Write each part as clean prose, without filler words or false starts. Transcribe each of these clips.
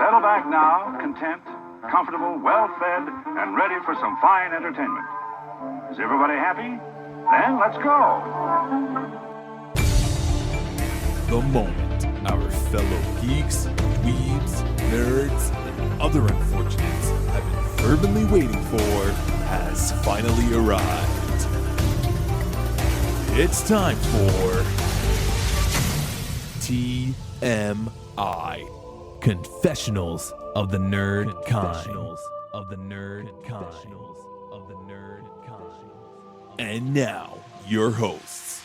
Settle back now, content, comfortable, well-fed, and ready for some fine entertainment. Is everybody happy? Then let's go. The moment our fellow geeks, dweebs, nerds, and other unfortunates have been fervently waiting for has finally arrived. It's time for TMI, Confessionals of the Nerd Kind. And now, your hosts,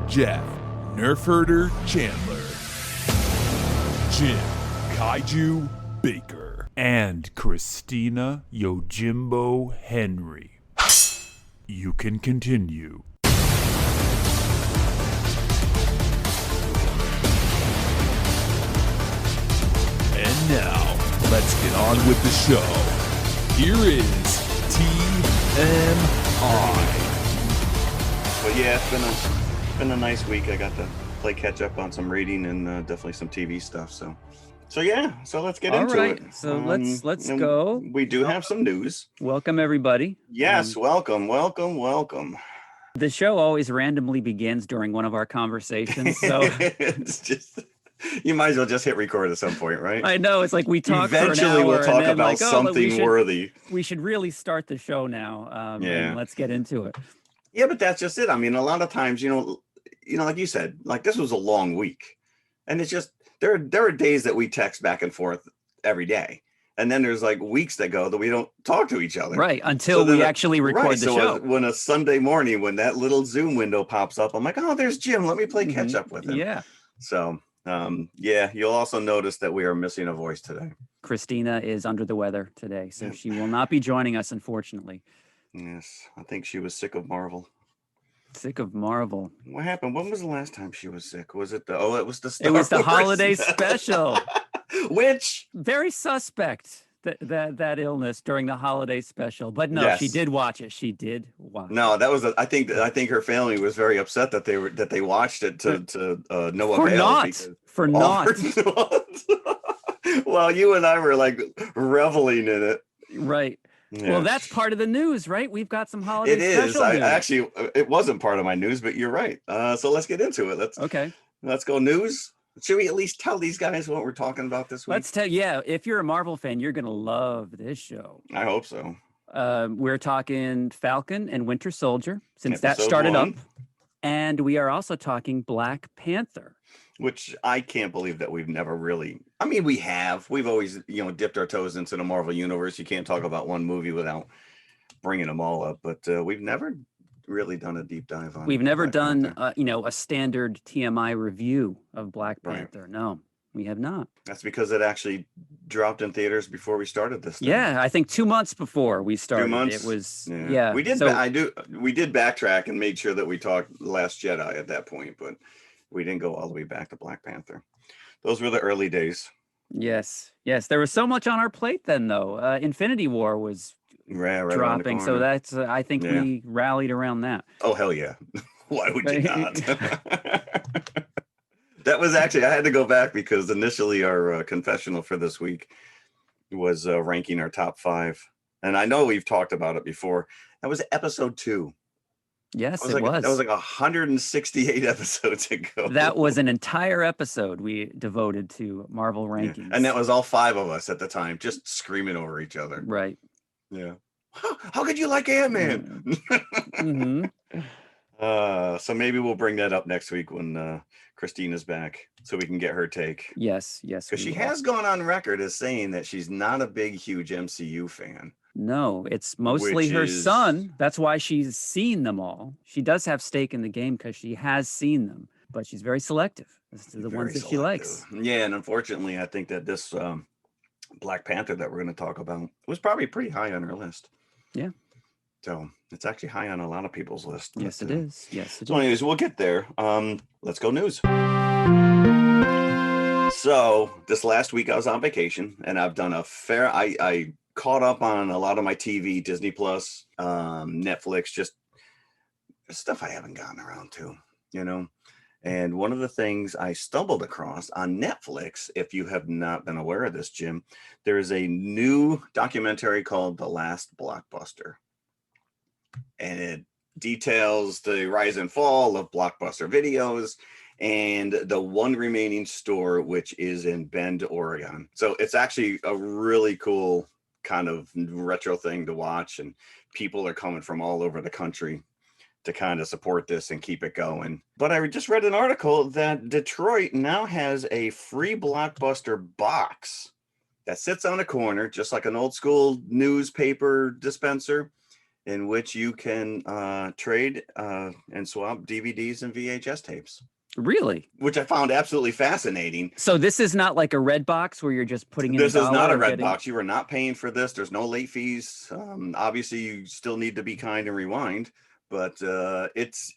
Jeff Nerf Herder Chandler, Jim Kaiju Baker, and Christina Yojimbo Henry. You can continue. And now, let's get on with the show. Here is TMI. Well, yeah, it's been a nice week. I got to play catch up on some reading and definitely some TV stuff. So yeah. So let's get into it. So let's go. We do have some news. Welcome everybody. Yes, welcome. The show always randomly begins during one of our conversations. So it's just. You might as well just hit record at some point, right? I know, it's like we talk Eventually for an hour we'll talk and then about something worthy. We should really start the show now. And let's get into it. Yeah, but that's just it. I mean, a lot of times, you know, like you said, like this was a long week, and it's just there are days that we text back and forth every day, and then there's like weeks that go that we don't talk to each other, right? Until we actually record the show. When a Sunday morning, when that little Zoom window pops up, I'm like, oh, there's Jim. Let me play catch up with him. Yeah. So. You'll also notice that we are missing a voice today. Christina is under the weather today, so she will not be joining us, unfortunately. Yes, I think she was sick of Marvel. Sick of Marvel. What happened? When was the last time she was sick? Was it it was the Star It was the Wars holiday special. Which very suspect. That illness during the holiday special, but no, yes. She did watch it. She did watch. No, that was. I think her family was very upset that they watched it to no avail. For not. Well, you and I were like reveling in it. Right. Yeah. Well, that's part of the news, right? We've got some holiday. It is. Special news. Actually, it wasn't part of my news, but you're right. So let's get into it. Let's go news. Should we at least tell these guys what we're talking about this week? Let's tell. Yeah, if you're a Marvel fan, you're gonna love this show. I hope so. We're talking Falcon and Winter Soldier, since Episode that started 1. up, and we are also talking Black Panther, which I can't believe that we've never really. I mean, we've always dipped our toes into the Marvel universe. You can't talk about one movie without bringing them all up, but we've never really done a deep dive on. We've never done a standard TMI review of Black Panther. Right. No, we have not. That's because it actually dropped in theaters before we started this thing. Yeah, I think 2 months before we started. 2 months. It was We did. We did backtrack and made sure that we talked Last Jedi at that point, but we didn't go all the way back to Black Panther. Those were the early days. Yes. There was so much on our plate then, though. Infinity War was. Right dropping, so that's I think we rallied around that. Oh hell yeah. Why would you not? That was actually, I had to go back because initially our confessional for this week was ranking our top 5, and I know we've talked about it before. That was episode 2. Yes, it was. That was like 168 episodes ago. That was an entire episode we devoted to Marvel rankings, and that was all 5 of us at the time, just screaming over each other. Right. Yeah. How could you like Ant-Man? Mm-hmm. So maybe we'll bring that up next week when Christina's back, so we can get her take. Yes. Because she has gone on record as saying that she's not a big, huge MCU fan. No, it's mostly her son. That's why she's seen them all. She does have stake in the game because she has seen them, but she's very selective as to the ones that she likes. Yeah, and unfortunately, I think that this Black Panther that we're going to talk about was probably pretty high on her list. Yeah. So it's actually high on a lot of people's list. Yes, it is. Yes, it is. Anyways, we'll get there. Let's go news. So this last week I was on vacation, and I've done I caught up on a lot of my TV, Disney Plus, Netflix, just stuff I haven't gotten around to, And one of the things I stumbled across on Netflix, if you have not been aware of this, Jim, there is a new documentary called The Last Blockbuster. And it details the rise and fall of Blockbuster Videos and the one remaining store, which is in Bend, Oregon. So it's actually a really cool kind of retro thing to watch. And people are coming from all over the country to kind of support this and keep it going. But I just read an article that Detroit now has a free Blockbuster box that sits on a corner, just like an old school newspaper dispenser, in which you can trade and swap DVDs and VHS tapes. Really? Which I found absolutely fascinating. So this is not like a red box where you're just putting in This is not a red getting... box. You are not paying for this. There's no late fees. Obviously, you still need to be kind and rewind. But it's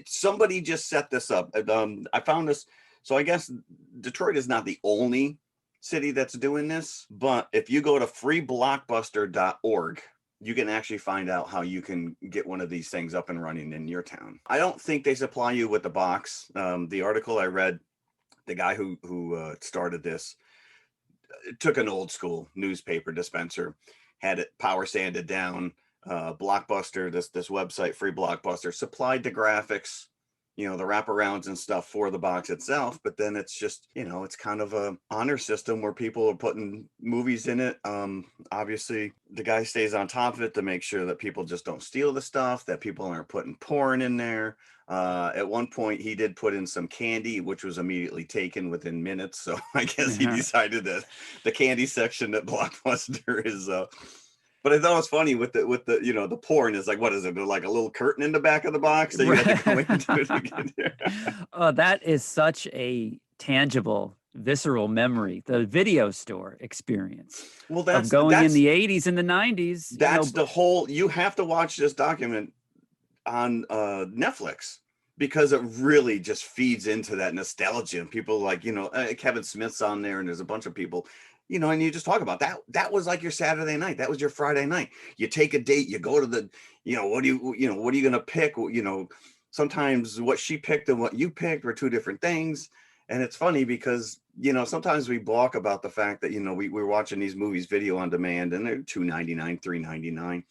somebody just set this up. I found this. So I guess Detroit is not the only city that's doing this. But if you go to freeblockbuster.org, you can actually find out how you can get one of these things up and running in your town. I don't think they supply you with the box. The article I read, the guy who started this took an old school newspaper dispenser, had it power sanded down. Blockbuster, this website, Free Blockbuster, supplied the graphics, the wraparounds and stuff for the box itself. But then it's just, it's kind of a honor system where people are putting movies in it. Obviously, the guy stays on top of it to make sure that people just don't steal the stuff, that people aren't putting porn in there. At one point, he did put in some candy, which was immediately taken within minutes. So I guess he decided that the candy section at Blockbuster is... But I thought it was funny with the the porn is like, what is it? Like a little curtain in the back of the box that you have to go into it again. Oh, that is such a tangible, visceral memory. The video store experience. Well, that's of going in the 80s and the 90s. That's the whole. You have to watch this document on Netflix because it really just feeds into that nostalgia. And people like Kevin Smith's on there, and there's a bunch of people. And you just talk about that. That was like your Saturday night. That was your Friday night. You take a date, you go to the, what are you going to pick? Sometimes what she picked and what you picked were two different things. And it's funny because, sometimes we balk about the fact that, we're watching these movies video on demand and they're $2.99, $3.99.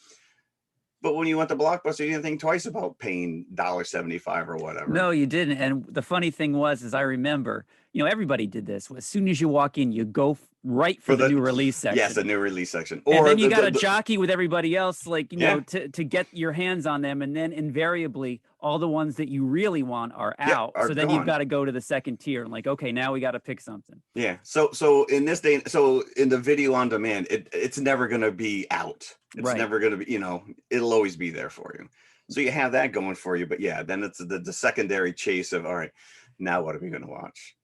But when you went to Blockbuster, you didn't think twice about paying $1.75 or whatever. No, you didn't. And the funny thing was, I remember, everybody did this. As soon as you walk in, you go right for the new release section. Yes, the new release section. Or and then you got to jockey with everybody else, to get your hands on them. And then invariably, all the ones that you really want are out. So then you've got to go to the second tier and okay, now we got to pick something. Yeah. So in this day, in the video on demand, it's never going to be out. It's never going to be, it'll always be there for you. So you have that going for you. But yeah, then it's the secondary chase of, all right, now what are we going to watch?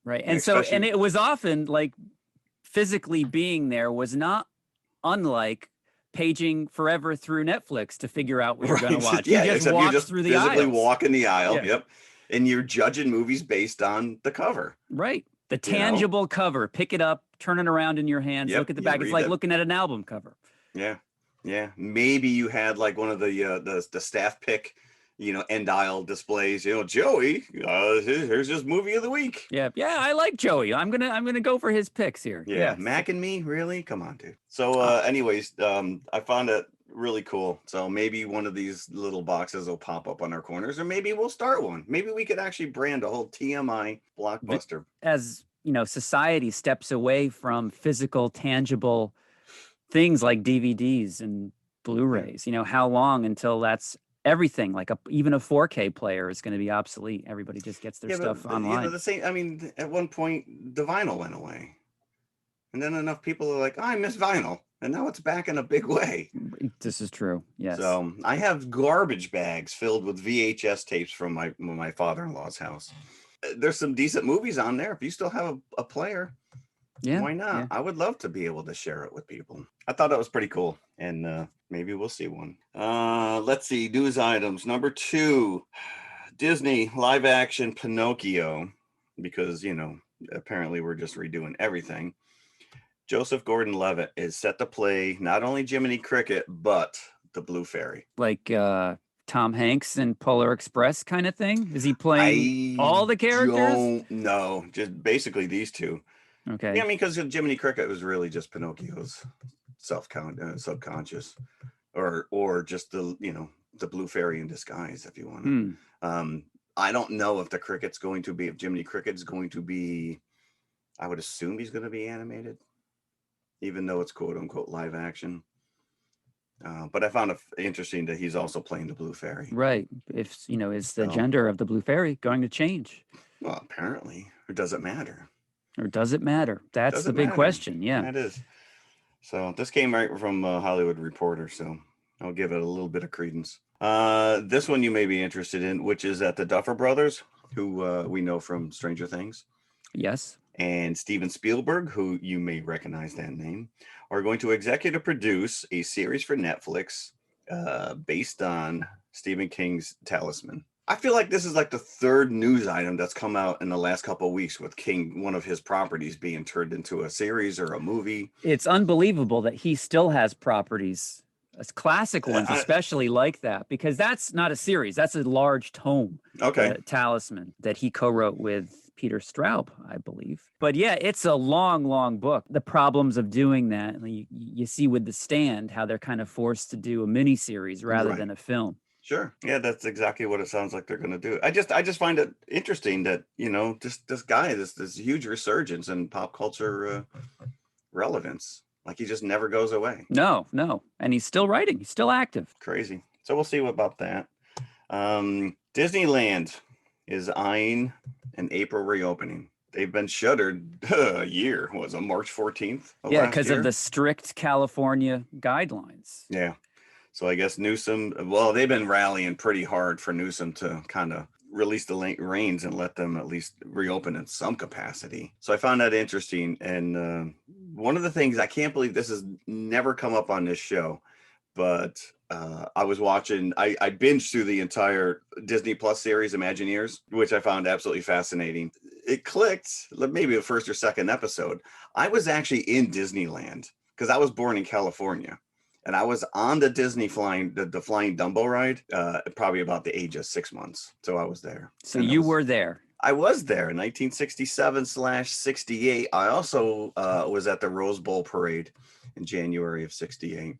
Right. And it was often like physically being there was not unlike paging forever through Netflix to figure out what you're going to watch. Yeah, you just through the aisle. Physically walk in the aisle. Yeah. Yep. And you're judging movies based on the cover. Right. The tangible cover. Pick it up, turn it around in your hands, look at the back. It's like looking at an album cover. Yeah. Yeah. Maybe you had like one of the staff pick, end aisle displays, Joey, here's his movie of the week. Yeah. I like Joey. I'm gonna go for his picks here. Yeah. Mac and me, really? Come on, dude. So anyways, I found it really cool. So maybe one of these little boxes will pop up on our corners, or maybe we'll start one. Maybe we could actually brand a whole TMI Blockbuster. As society steps away from physical, tangible things like DVDs and Blu-rays, how long until that's everything? Like even a 4K player is going to be obsolete. Everybody just gets their stuff online. The same. I mean, at one point the vinyl went away, and then enough people are like, I miss vinyl, and now it's back in a big way. This is true. Yes. So I have garbage bags filled with VHS tapes from my father-in-law's house. There's some decent movies on there. If you still have a player, why not? Yeah. I would love to be able to share it with people. I thought that was pretty cool, and maybe we'll see one. Let's see, news items. Number 2, Disney live action Pinocchio, because apparently we're just redoing everything. Joseph Gordon-Levitt is set to play not only Jiminy Cricket but the Blue Fairy. Like Tom Hanks in Polar Express kind of thing? Is he playing I all the characters? don't know. Just basically these two. Okay. Yeah, I mean, because Jiminy Cricket was really just Pinocchio's subconscious, or just the blue fairy in disguise, if you want to. I don't know if if Jiminy Cricket's going to be. I would assume he's going to be animated, even though it's quote unquote live action. But I found it interesting that he's also playing the blue fairy. Right. If is the gender of the blue fairy going to change? Well, apparently, or does it matter? Or does it matter? That's the big question. Yeah. That is. So this came right from Hollywood Reporter, so I'll give it a little bit of credence. This one you may be interested in, which is that the Duffer Brothers, who we know from Stranger Things. Yes. And Steven Spielberg, who you may recognize that name, are going to executive produce a series for Netflix based on Stephen King's Talisman. I feel like this is like the third news item that's come out in the last couple of weeks with King, one of his properties being turned into a series or a movie. It's unbelievable that he still has properties, classic ones, especially like that, because that's not a series. That's a large tome. Okay. Talisman that he co-wrote with Peter Straub, I believe. But yeah, it's a long, long book. The problems of doing that, you see with The Stand, how they're kind of forced to do a mini series rather than a film. Sure. Yeah, that's exactly what it sounds like they're going to do. I just find it interesting that, just this guy, this huge resurgence in pop culture relevance. Like he just never goes away. No. And he's still writing. He's still active. Crazy. So we'll see about that. Disneyland is eyeing an April reopening. They've been shuttered a year. Was it March 14th? Yeah, because of the strict California guidelines. Yeah. So I guess Newsom, they've been rallying pretty hard for Newsom to kind of release the reins and let them at least reopen in some capacity. So I found that interesting. And one of the things, I can't believe this has never come up on this show, but I was watching, I binged through the entire Disney Plus series, Imagineers, which I found absolutely fascinating. It clicked, maybe the first or second episode. I was actually in Disneyland because I was born in California. And I was on the Disney the flying Dumbo ride, probably about the age of 6 months. So I was there. So you were there. I was there in 1967/68. I also was at the Rose Bowl parade in January of 68.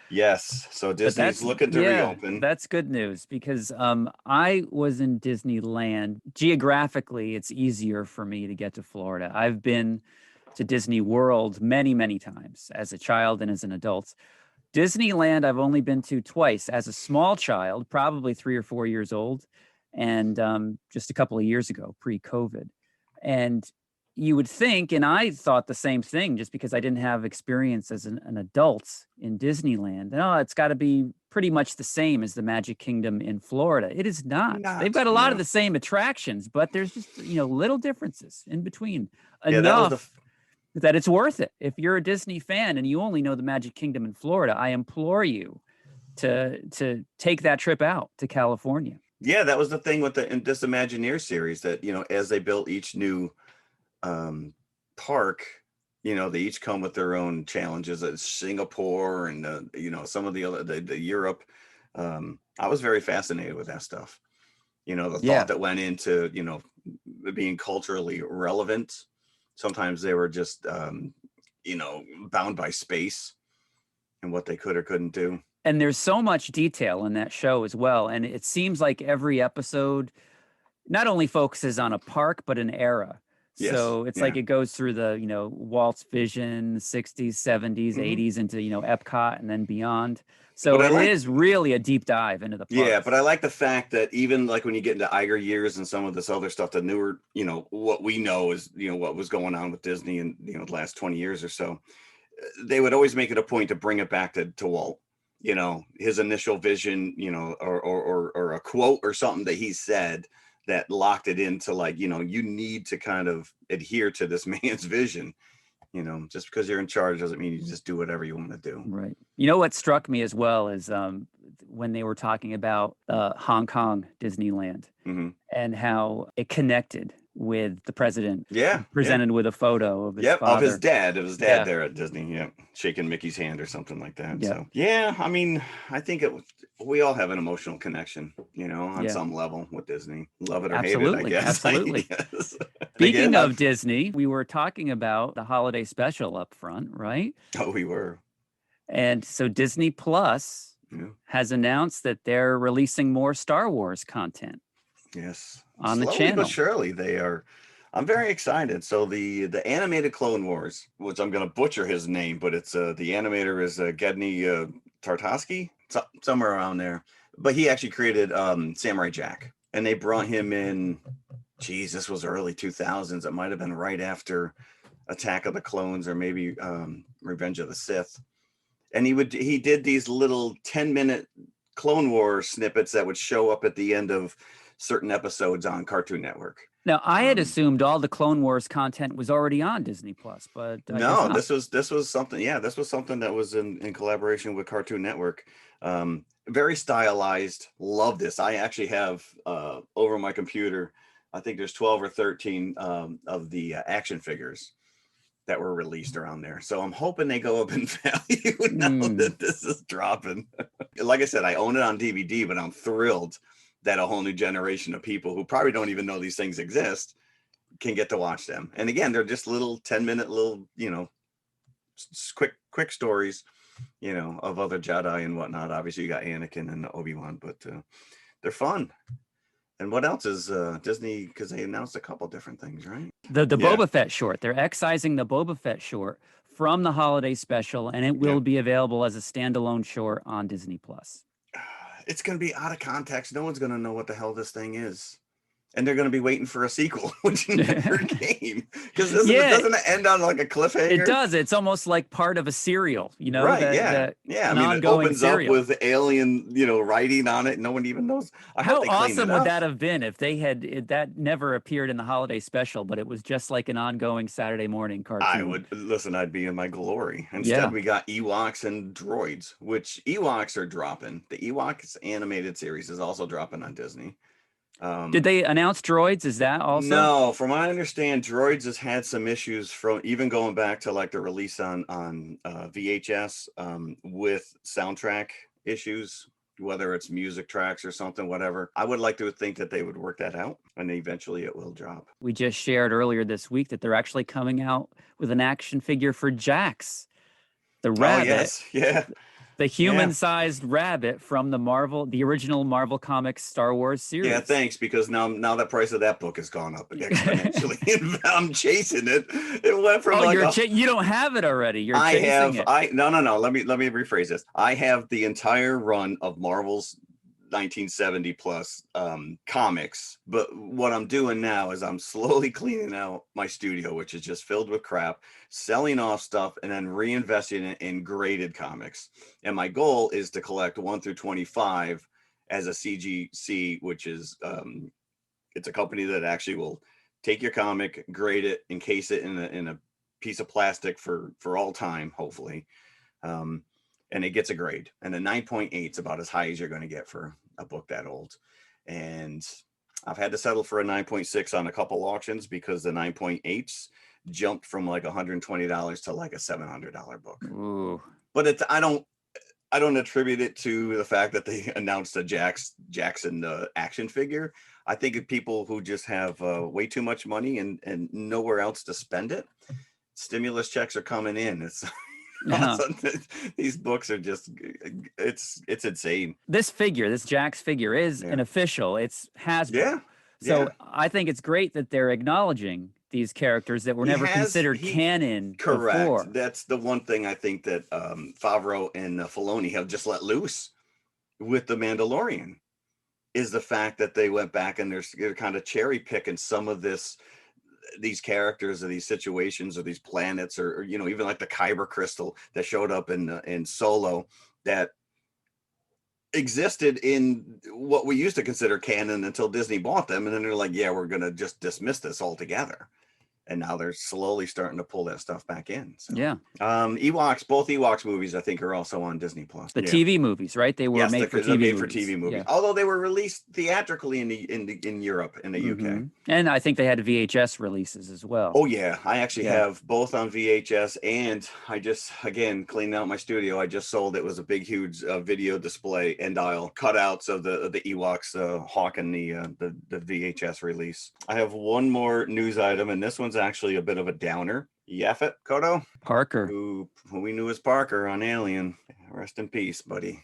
Yes. So Disney's looking to reopen. That's good news because I was in Disneyland. Geographically, it's easier for me to get to Florida. I've been to Disney World many, many times as a child and as an adult. Disneyland, I've only been to twice as a small child, probably 3 or 4 years old, and just a couple of years ago, pre-COVID. And you would think, and I thought the same thing, just because I didn't have experience as an adult in Disneyland. It's got to be pretty much the same as the Magic Kingdom in Florida. It is not. They've got a lot of the same attractions, but there's just little differences in between. Enough that it's worth it. If you're a Disney fan and you only know the Magic Kingdom in Florida, I implore you to take that trip out to California. Yeah, that was the thing with this Imagineer series that, as they built each new park, they each come with their own challenges. Singapore and, some of the other, the Europe. I was very fascinated with that stuff. The thought that went into, being culturally relevant. Sometimes they were just, bound by space and what they could or couldn't do. And there's so much detail in that show as well. And it seems like every episode not only focuses on a park, but an era. Yes. So it's like it goes through the, Walt's vision, 60s, 70s, 80s into, Epcot and then beyond. So it is really a deep dive into the parks. Yeah, but I like the fact that even like when you get into Iger years and some of this other stuff, the newer, what we know is, what was going on with Disney in, the last 20 years or so, they would always make it a point to bring it back to Walt, his initial vision, or a quote or something that he said that locked it into like, you need to kind of adhere to this man's vision. Just because you're in charge doesn't mean you just do whatever you want to do. Right. What struck me as well is when they were talking about Hong Kong Disneyland and how it connected with the president. Yeah. Presented with a photo of his Yep, father. of his dad. It was dad Yeah. there at Disney. Yeah, shaking Mickey's hand or something like that. Yeah. So yeah, I mean, I think we all have an emotional connection, on Yeah. some level with Disney. Love it or Absolutely, hate it, I guess. absolutely. Yes. And Speaking again, of Disney, we were talking about the holiday special up front, right? we were. And so Disney Plus Yeah. has announced that they're releasing more Star Wars content. Yes. On the Slowly channel. but surely they are. I'm very excited. So the animated Clone Wars, which I'm going to butcher his name, but it's the animator is Gedney Tartakovsky, somewhere around there. But he actually created Samurai Jack, and they brought him in. Geez, this was early 2000s. It might have been right after Attack of the Clones or maybe Revenge of the Sith. And he did these little 10-minute Clone War snippets that would show up at the end of certain episodes on Cartoon Network. Now, I had assumed all the Clone Wars content was already on Disney Plus, but I guess no, not. this was something. Yeah, this was something that was in collaboration with Cartoon Network. Very stylized. Love this. I actually have over my computer, I think there's 12 or 13 of the action figures that were released around there. So I'm hoping they go up in value now that this is dropping. Like I said, I own it on DVD, but I'm thrilled that a whole new generation of people who probably don't even know these things exist can get to watch them. And again, they're just little 10-minute little, quick stories, of other Jedi and whatnot. Obviously you got Anakin and Obi-Wan, but they're fun. And what else is Disney? Because they announced a couple different things, right? The Boba Fett short. They're excising the Boba Fett short from the holiday special, and it will be available as a standalone short on Disney Plus. It's going to be out of context. No one's going to know what the hell this thing is. And they're going to be waiting for a sequel, which never came. Because doesn't it end on like a cliffhanger? It does. It's almost like part of a serial, Right, I mean, it opens serial. up with alien, writing on it. No one even knows. How awesome would that have been if they had that never appeared in the holiday special, but it was just like an ongoing Saturday morning cartoon? I'd be in my glory. Instead, we got Ewoks and droids, which Ewoks are dropping. The Ewoks animated series is also dropping on Disney. Did they announce droids? Is that also? No, from what I understand, droids has had some issues from even going back to like the release on VHS with soundtrack issues, whether it's music tracks or something, whatever. I would like to think that they would work that out and eventually it will drop. We just shared earlier this week that they're actually coming out with an action figure for Jax, the rabbit. Oh, yes. Yeah. The human-sized rabbit from the original Marvel Comics Star Wars series. Yeah, thanks, because now the price of that book has gone up exponentially. I'm chasing it. It went from you don't have it already. You're chasing it. No. Let me rephrase this. I have the entire run of Marvel's 1970 plus comics, but what I'm doing now is I'm slowly cleaning out my studio, which is just filled with crap, selling off stuff and then reinvesting it in graded comics. And my goal is to collect 1 through 25 as a CGC, which is it's a company that actually will take your comic, grade it, encase it in a piece of plastic for all time, hopefully. And it gets a grade, and a 9.8 is about as high as you're going to get for a book that old. And I've had to settle for a 9.6 on a couple auctions because the 9.8s jumped from like $120 to like a $700 book. Ooh. But I don't attribute it to the fact that they announced a Jackson action figure. I think of people who just have way too much money and nowhere else to spend it. Stimulus checks are coming in. It's these books are just it's insane. This Jax figure is an official. It's Hasbro. Yeah. So I think it's great that they're acknowledging these characters that were never considered canon. Correct. Before. That's the one thing I think that Favreau and Filoni have just let loose with The Mandalorian is the fact that they went back and they're kind of cherry picking some of these characters or these situations or these planets or even like the Kyber crystal that showed up in Solo that existed in what we used to consider canon until Disney bought them, and then they're like, yeah, we're gonna just dismiss this altogether. and now they're slowly starting to pull that stuff back in. So. Yeah. Ewoks, both Ewoks movies, I think, are also on Disney Plus. The TV movies, right? They were made for TV movies. Yeah. Although they were released theatrically in Europe, in the UK. And I think they had VHS releases as well. Oh yeah, I actually have both on VHS, and I just, again, cleaned out my studio. I just sold, it was a big, huge video display end aisle cutouts of the Ewoks, Hawk, and the VHS release. I have one more news item, and this one's actually a bit of a downer. Yaphet Kotto Parker, who we knew as Parker on Alien. Rest in peace, buddy.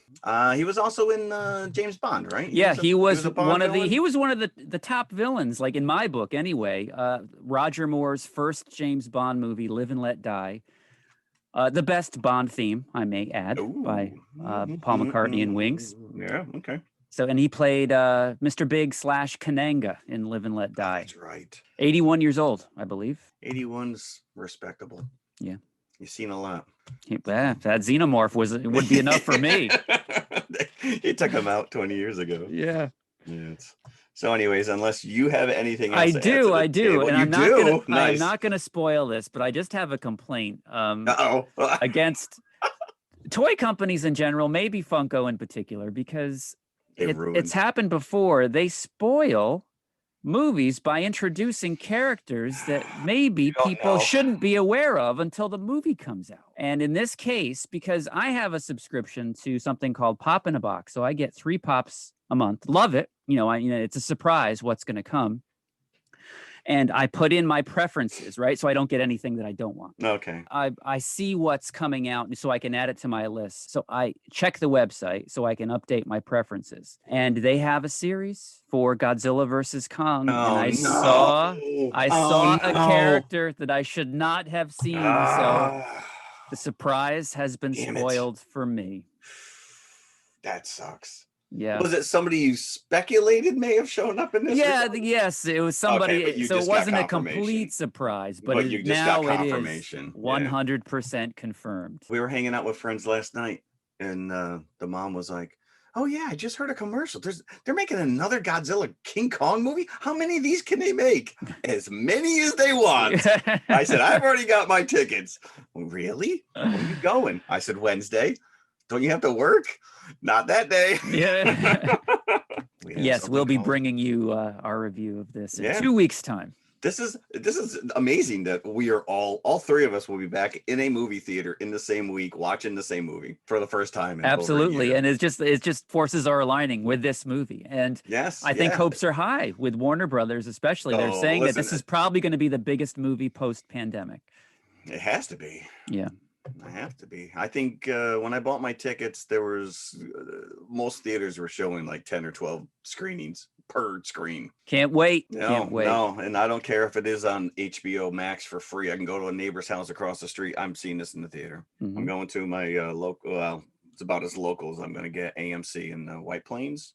He was also in James Bond, right? He was one of the top villains, like in my book anyway. Roger Moore's first James Bond movie, Live and Let Die. The best Bond theme, I may add, by Paul McCartney and Wings. Yeah, okay. So, and he played Mr. Big / Kananga in Live and Let Die. That's right. 81 years old, I believe. 81's respectable. Yeah. You've seen a lot. That xenomorph would be enough for me. He took him out 20 years ago. Yeah. So anyways, unless you have anything else I do. table, And I'm not going to spoil this, but I just have a complaint against toy companies in general, maybe Funko in particular, because it's happened before. They spoil movies by introducing characters that maybe people shouldn't be aware of until the movie comes out. And in this case, because I have a subscription to something called Pop in a Box, so I get 3 pops a month. Love it. It's a surprise what's going to come. And I put in my preferences, right? So I don't get anything that I don't want. Okay. I see what's coming out so I can add it to my list. So I check the website so I can update my preferences. And they have a series for Godzilla versus Kong. I saw a character that I should not have seen. So the surprise has been spoiled for me. That sucks. Yeah. Was it somebody you speculated may have shown up in this? Yes, it was somebody. Okay, so it wasn't a complete surprise, but you just now got confirmation. It is 100% confirmed. We were hanging out with friends last night, and the mom was like, "Oh yeah, I just heard a commercial. They're making another Godzilla King Kong movie. How many of these can they make? As many as they want." I said, "I've already got my tickets." Well, really? When are you going? I said, "Wednesday." Don't you have to work? Not that day. Yeah. Yes, we'll be bringing you our review of this in 2 weeks' time. This is amazing that we are all 3 of us will be back in a movie theater in the same week watching the same movie for the first time. Absolutely, and it just forces our aligning with this movie. And I think hopes are high with Warner Brothers, especially. They're saying that this is probably going to be the biggest movie post-pandemic. It has to be. Yeah. I have to be. I think when I bought my tickets, there was most theaters were showing like 10 or 12 screenings per screen. Can't wait. No, and I don't care if it is on HBO Max for free. I can go to a neighbor's house across the street. I'm seeing this in the theater. I'm going to my local. Well, it's about as local as I'm going to get. AMC in White Plains,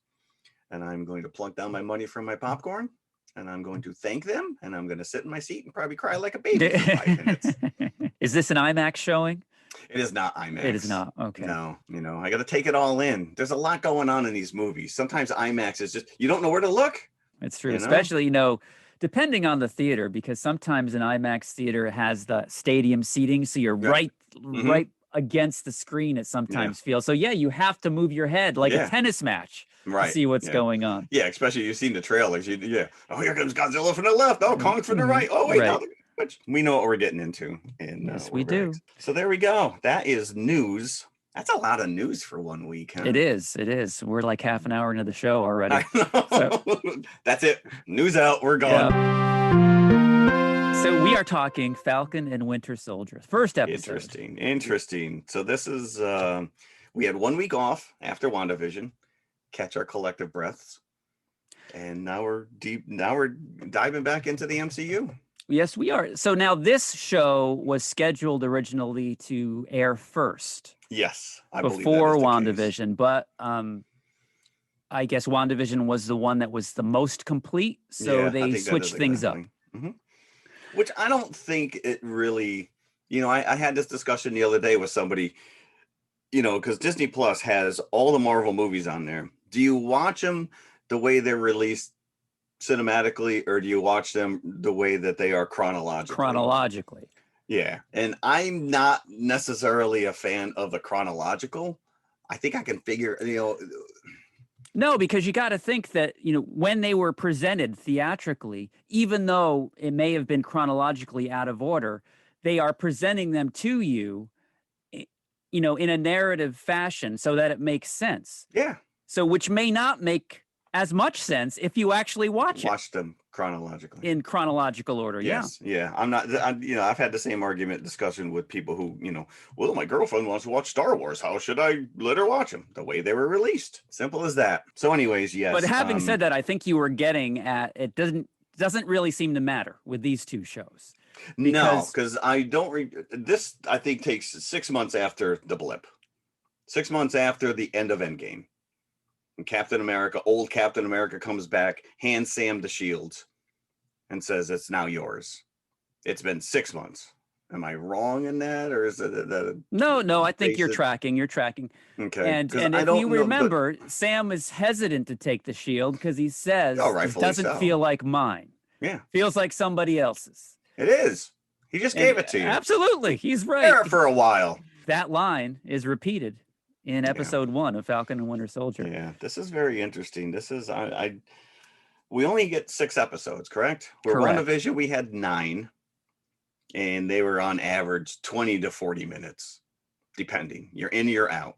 and I'm going to plunk down my money from my popcorn, and I'm going to thank them, and I'm going to sit in my seat and probably cry like a baby for 5 minutes. Is this an IMAX showing? It is not IMAX. It is not. Okay. No, I got to take it all in. There's a lot going on in these movies. Sometimes IMAX is just, you don't know where to look. It's true, especially, depending on the theater, because sometimes an IMAX theater has the stadium seating. So you're right against the screen. It sometimes feels. So you have to move your head like a tennis match. To see what's going on. Yeah, especially you've seen the trailers. Oh, here comes Godzilla from the left. Oh, Kong from the right. Oh, wait, no. We know what we're getting into. And yes, we do. So there we go. That is news. That's a lot of news for 1 week, huh? It is. We're like half an hour into the show already. I know. So. That's it. News out. We're gone. Yeah. So we are talking Falcon and Winter Soldier. First episode. Interesting. So this is, we had 1 week off after WandaVision. Catch our collective breaths. And now we're diving back into the MCU. Yes, we are. So now this show was scheduled originally to air first. Yes, before WandaVision, but I guess WandaVision was the one that was the most complete, so they switched things up. Mm-hmm. Which I don't think it really, I had this discussion the other day with somebody, because Disney Plus has all the Marvel movies on there. Do you watch them the way they're released cinematically, or do you watch them the way that they are chronologically? Chronologically. Yeah. And I'm not necessarily a fan of the chronological. I think I can figure, No, because you got to think that, when they were presented theatrically, even though it may have been chronologically out of order, they are presenting them to you, in a narrative fashion so that it makes sense. Yeah. So, which may not make as much sense if you actually watch them chronologically. in chronological order. Yes. Yeah. I've had the same argument discussion with people who, well, my girlfriend wants to watch Star Wars. How should I let her watch them? The way they were released. Simple as that. So anyways, yes. But having said that, I think you were getting at, it doesn't really seem to matter with these two shows. Because I don't this, I think, takes 6 months after the blip. 6 months after the end of Endgame. And old Captain America comes back, hands Sam the shield, and says, "It's now yours." It's been 6 months. Am I wrong in that, or is it No, I think you're tracking. You're tracking. Okay. And if you remember, Sam is hesitant to take the shield because he says it doesn't feel like mine. Yeah. Feels like somebody else's. It is. He just gave it to you. Absolutely. He's right. There for a while. That line is repeated in episode 1 of Falcon and Winter Soldier. Yeah, this is very interesting. This is we only get 6 episodes, correct? Where WandaVision we had 9, and they were on average 20 to 40 minutes, depending. You're in, you're out.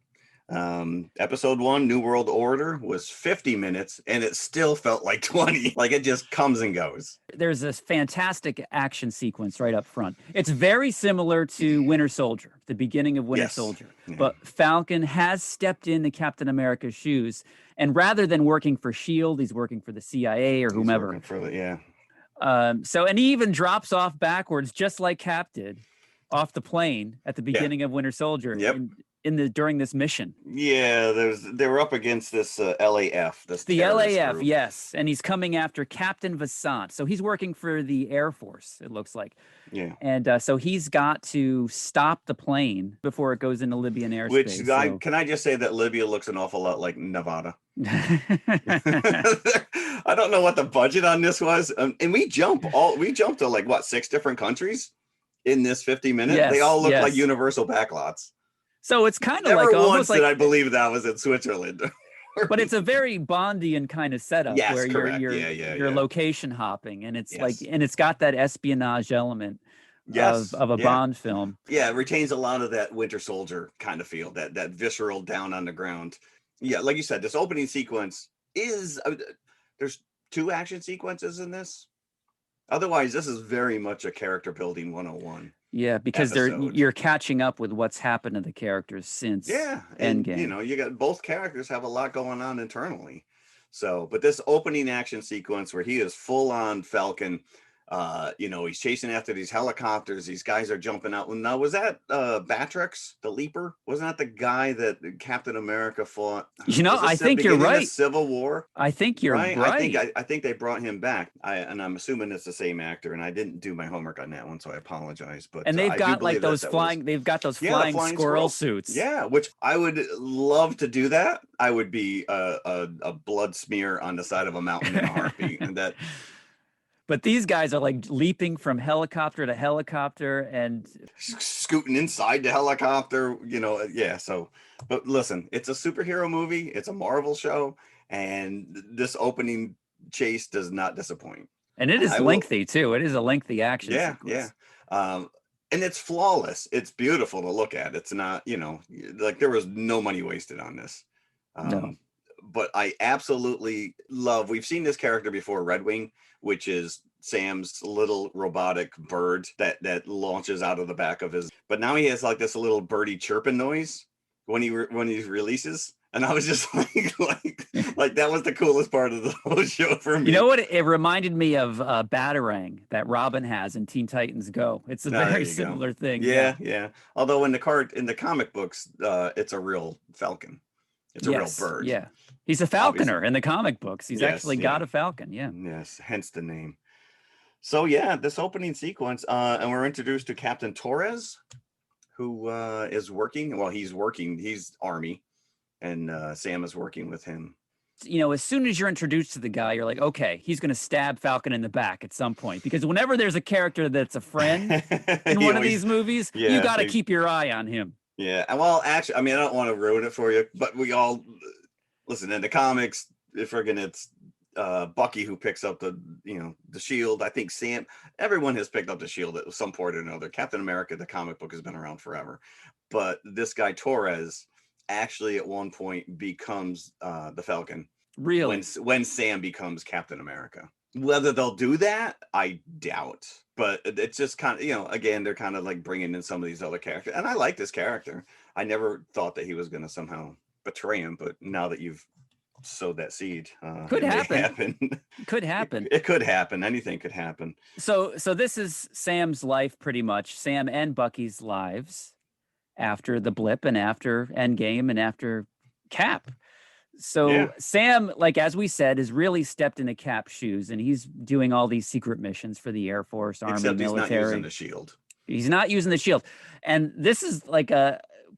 Episode 1, New World Order, was 50 minutes, and it still felt like 20. Like it just comes and goes. There's this fantastic action sequence right up front. It's very similar to Winter Soldier, the beginning of Winter Soldier. Yeah. But Falcon has stepped into Captain America's shoes, and rather than working for S.H.I.E.L.D., he's working for the CIA or whomever. And he even drops off backwards, just like Cap did, off the plane at the beginning of Winter Soldier. Yep. During this mission. Yeah, they were up against this LAF. The LAF, group. Yes. And he's coming after Captain Bassett. So he's working for the Air Force, it looks like. Yeah. And so he's got to stop the plane before it goes into Libyan airspace. Can I just say that Libya looks an awful lot like Nevada? I don't know what the budget on this was. And we jumped to like, 6 different countries in this 50 minutes? Yes, they all look like universal backlots. So it's kind of like almost like I believe that was in Switzerland. But it's a very Bondian kind of setup where you're location hopping, and it's it's got that espionage element of a Bond film. Yeah, it retains a lot of that Winter Soldier kind of feel, that visceral down on the ground. Yeah, like you said, this opening sequence is there's 2 action sequences in this. Otherwise, this is very much a character building 101. Yeah, because you're catching up with what's happened to the characters since Endgame. You got both characters have a lot going on internally. So, but this opening action sequence where he is full on Falcon, he's chasing after these helicopters. These guys are jumping out. Now, was that Batrix, the Leaper? Wasn't that the guy that Captain America fought? I think you're right. Civil War. I think you're right. I think they brought him back. I'm assuming it's the same actor. And I didn't do my homework on that one, so I apologize. But they've got like those flying. They've got those flying squirrel suits. Yeah, which I would love to do that. I would be a blood smear on the side of a mountain in a heartbeat, and that. But these guys are like leaping from helicopter to helicopter and scooting inside the helicopter, So, but listen, it's a superhero movie. It's a Marvel show. And this opening chase does not disappoint. And it is lengthy too. It is a lengthy action sequence. Yeah. And it's flawless. It's beautiful to look at. It's not, like there was no money wasted on this. No. But I absolutely love, we've seen this character before, Red Wing, which is Sam's little robotic bird that launches out of the back of his, but now he has like this little birdie chirping noise when he releases. And I was just like that was the coolest part of the whole show for me. You know what? It reminded me of Batarang that Robin has in Teen Titans Go. It's a very similar thing. Yeah. Although in the comic books, it's a real falcon. It's a real bird. Yeah. He's a falconer in the comic books. He's actually got a falcon. Yeah. Yes. Hence the name. So this opening sequence, and we're introduced to Captain Torres, who is working. Well, he's working. He's Army, and Sam is working with him. you know, as soon as you're introduced to the guy, you're like, okay, he's going to stab Falcon in the back at some point. Because whenever there's a character that's a friend in one of these movies, you got to keep your eye on him. Yeah. Well, actually, I mean, I don't want to ruin it for you, but we all listen in the comics. It's Bucky who picks up the shield. I think Sam. Everyone has picked up the shield at some point or another. Captain America, the comic book, has been around forever, but this guy Torres actually at one point becomes the Falcon. Really? When Sam becomes Captain America. Whether they'll do that, I doubt. But it's just kind of, again, they're kind of like bringing in some of these other characters. And I like this character. I never thought that he was going to somehow betray him. But now that you've sowed that seed, could happen. Could happen. It could happen. Anything could happen. So this is Sam's life, pretty much. Sam and Bucky's lives after the blip and after Endgame and after Cap. So Sam, like, as we said, has really stepped into Cap's shoes, and he's doing all these secret missions for the Air Force, Army, Except military. He's not using the shield. He's not using the shield. And this is like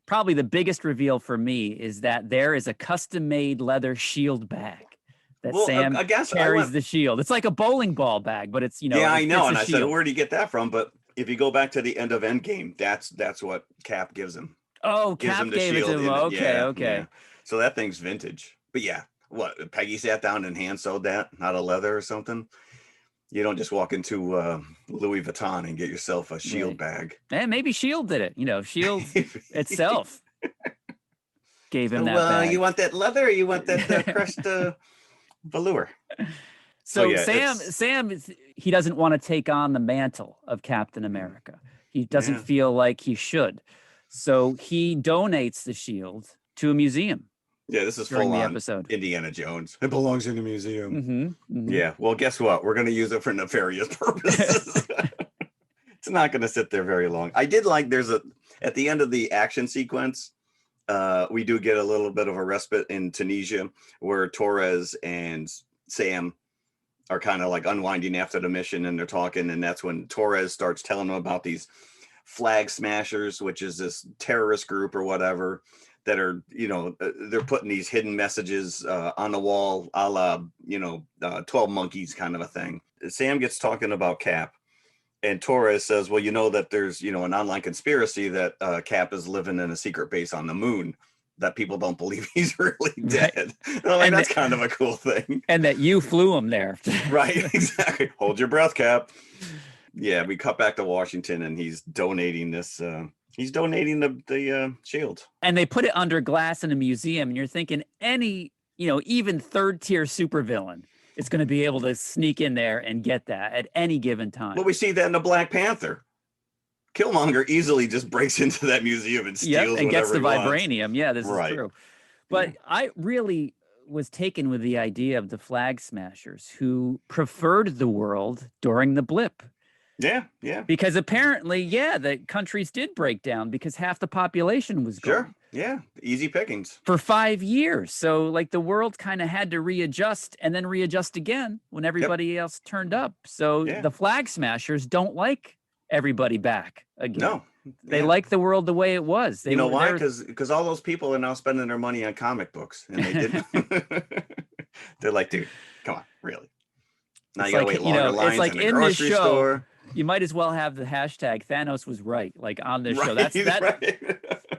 probably the biggest reveal for me is that there is a custom-made leather shield bag that Sam carries the shield. It's like a bowling ball bag, but it's, Yeah, I know. And I shield. said, where do you get that from? But if you go back to the end of Endgame, that's what Cap gives him. Oh, Cap gave it to him. Okay. Yeah. So that thing's vintage. But yeah, what, Peggy sat down and hand sewed that out of leather or something? You don't just walk into Louis Vuitton and get yourself a shield bag. And maybe Shield did it. Shield itself gave him that bag. You want that leather or you want that crushed velour? So Sam, he doesn't want to take on the mantle of Captain America. He doesn't feel like he should. So he donates the shield to a museum. Yeah, this is full on Indiana Jones. It belongs in the museum. Mm-hmm. Yeah, well, guess what? We're going to use it for nefarious purposes. It's not going to sit there very long. I did like at the end of the action sequence, we do get a little bit of a respite in Tunisia where Torres and Sam are kind of like unwinding after the mission and they're talking. And that's when Torres starts telling them about these flag smashers, which is this terrorist group or whatever that are, they're putting these hidden messages on the wall, a la, 12 Monkeys kind of a thing. Sam gets talking about Cap and Torres says, well, that there's, an online conspiracy that Cap is living in a secret base on the moon, that people don't believe he's really dead. Right. That's kind of a cool thing. And that you flew him there. Right, exactly. Hold your breath, Cap. Yeah, we cut back to Washington and he's donating this. He's donating the shield. And they put it under glass in a museum. And you're thinking any, even third tier supervillain is going to be able to sneak in there and get that at any given time. Well, we see that in the Black Panther. Killmonger easily just breaks into that museum and steals and gets the vibranium. Wants. Yeah, this is true. But I really was taken with the idea of the flag smashers who preferred the world during the blip. Yeah. Because apparently, the countries did break down because half the population was gone. Sure. Yeah. Easy pickings. For 5 years. So like the world kind of had to readjust and then readjust again when everybody else turned up. So the flag smashers don't like everybody back again. No. They like the world the way it was. You know why? Because all those people are now spending their money on comic books and they didn't. They're like, dude, come on, really? Now you gotta wait longer lines it's like in the grocery store. You might as well have the hashtag Thanos was right, like on this show. That's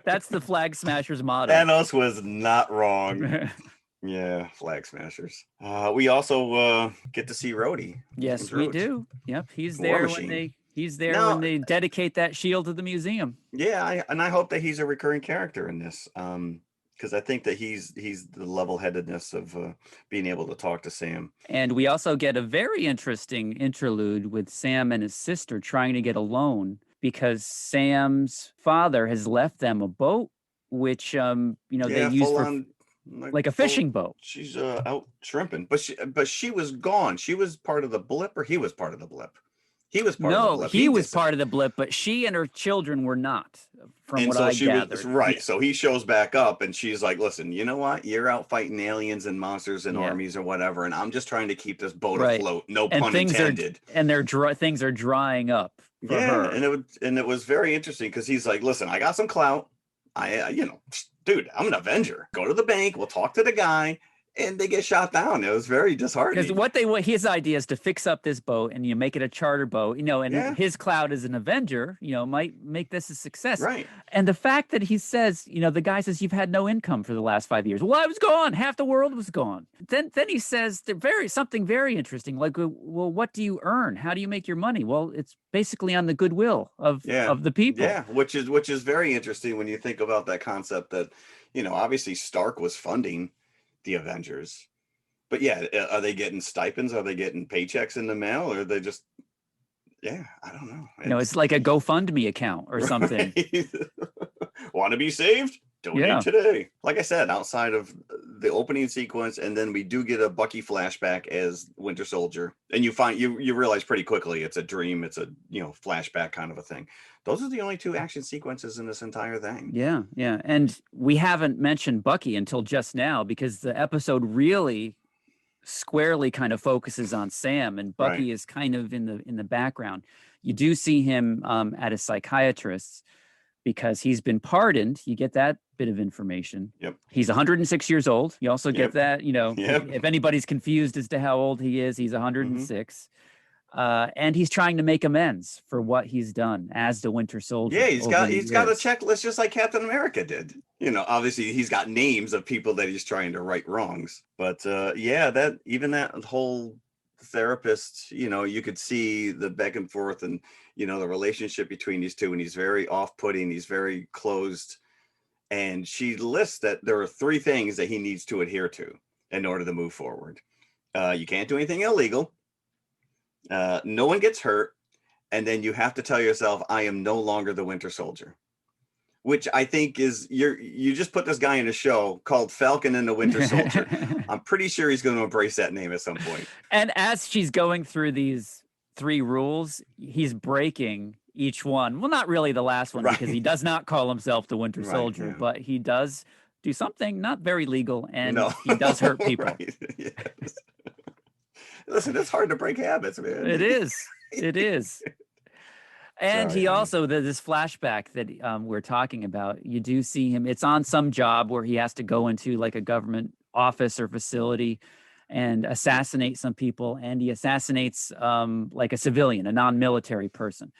that's the flag smashers motto. Thanos was not wrong. Yeah, flag smashers. We also get to see Rhodey. Yes, we do. Yep, he's there when they dedicate that shield to the museum. Yeah, I hope that he's a recurring character in this. Because I think that he's the level-headedness of being able to talk to Sam. And we also get a very interesting interlude with Sam and his sister trying to get a loan because Sam's father has left them a boat, which they use for like a fishing boat. She's out shrimping, but she was gone. She was part of the blip, or he was part of the blip. He was part of the blip. He was part of the blip, but she and her children were not, from what I gathered. Right. So he shows back up and she's like, listen, you know what? You're out fighting aliens and monsters and armies or whatever. And I'm just trying to keep this boat afloat. No pun intended. Things are drying up for her. And it was very interesting because he's like, listen, I got some clout. Dude, I'm an Avenger. Go to the bank. We'll talk to the guy. and they get shot down. It was very disheartening. Because his idea is to fix up this boat and make it a charter boat, and Yeah. his cloud as an Avenger, might make this a success. Right. And the fact that he says, the guy says, you've had no income for the last 5 years. Well, I was gone. Half the world was gone. Then he says something very interesting, like, well, what do you earn? How do you make your money? Well, it's basically on the goodwill of the people. Yeah, which is very interesting when you think about that concept that, obviously Stark was funding the Avengers, but yeah, are they getting stipends? Are they getting paychecks in the mail? Or are they just, I don't know. It's like a GoFundMe account or something. Want to be saved? Donate today. Like I said, outside of the opening sequence, and then we do get a Bucky flashback as Winter Soldier, and you realize pretty quickly it's a dream. It's a flashback kind of a thing. Those are the only two action sequences in this entire thing. Yeah, and we haven't mentioned Bucky until just now because the episode really squarely kind of focuses on Sam, and Bucky is kind of in the background. You do see him at a psychiatrist's because he's been pardoned. You get that bit of information. Yep. He's 106 years old. You also get that, if anybody's confused as to how old he is, he's 106. And he's trying to make amends for what he's done as the Winter Soldier. Yeah, he's got a checklist just like Captain America did. Obviously he's got names of people that he's trying to right wrongs. But that whole therapist, you could see the back and forth and the relationship between these two, and he's very off-putting, he's very closed, and she lists that there are 3 things that he needs to adhere to in order to move forward. You can't do anything illegal, no one gets hurt, and then you have to tell yourself, I am no longer the Winter Soldier. Which I think is you just put this guy in a show called Falcon and the Winter Soldier. I'm pretty sure he's going to embrace that name at some point. And as she's going through these 3 rules, he's breaking each one. Well, not really the last one, because he does not call himself the Winter Soldier, but he does do something not very legal, and he does hurt people. Yes. Listen, it's hard to break habits, man. It is. It is. And he also, this flashback that we're talking about, you do see him. It's on some job where he has to go into like a government office or facility and assassinate some people. And he assassinates like a civilian, a non-military person.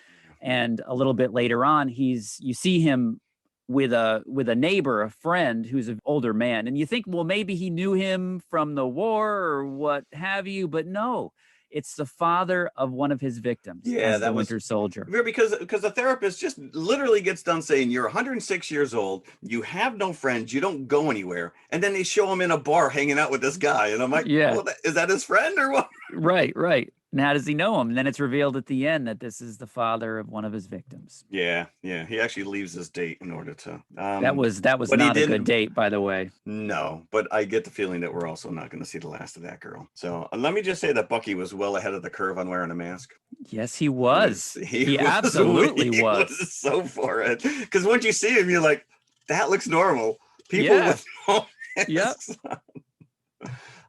And a little bit later on, you see him with a neighbor, a friend who's an older man. And you think, well, maybe he knew him from the war or what have you, but no. It's the father of one of his victims. Yeah, that was Winter Soldier. Because the therapist just literally gets done saying, you're 106 years old, you have no friends, you don't go anywhere, and then they show him in a bar hanging out with this guy, and I'm like, well, is that his friend or what? Right. And how does he know him? And then it's revealed at the end that this is the father of one of his victims. Yeah. He actually leaves his date in order to. That was not a good date, by the way. No, but I get the feeling that we're also not going to see the last of that girl. So let me just say that Bucky was well ahead of the curve on wearing a mask. Yes, he was. He absolutely was. So for it, because once you see him, you're like, that looks normal. People with no masks. Yep.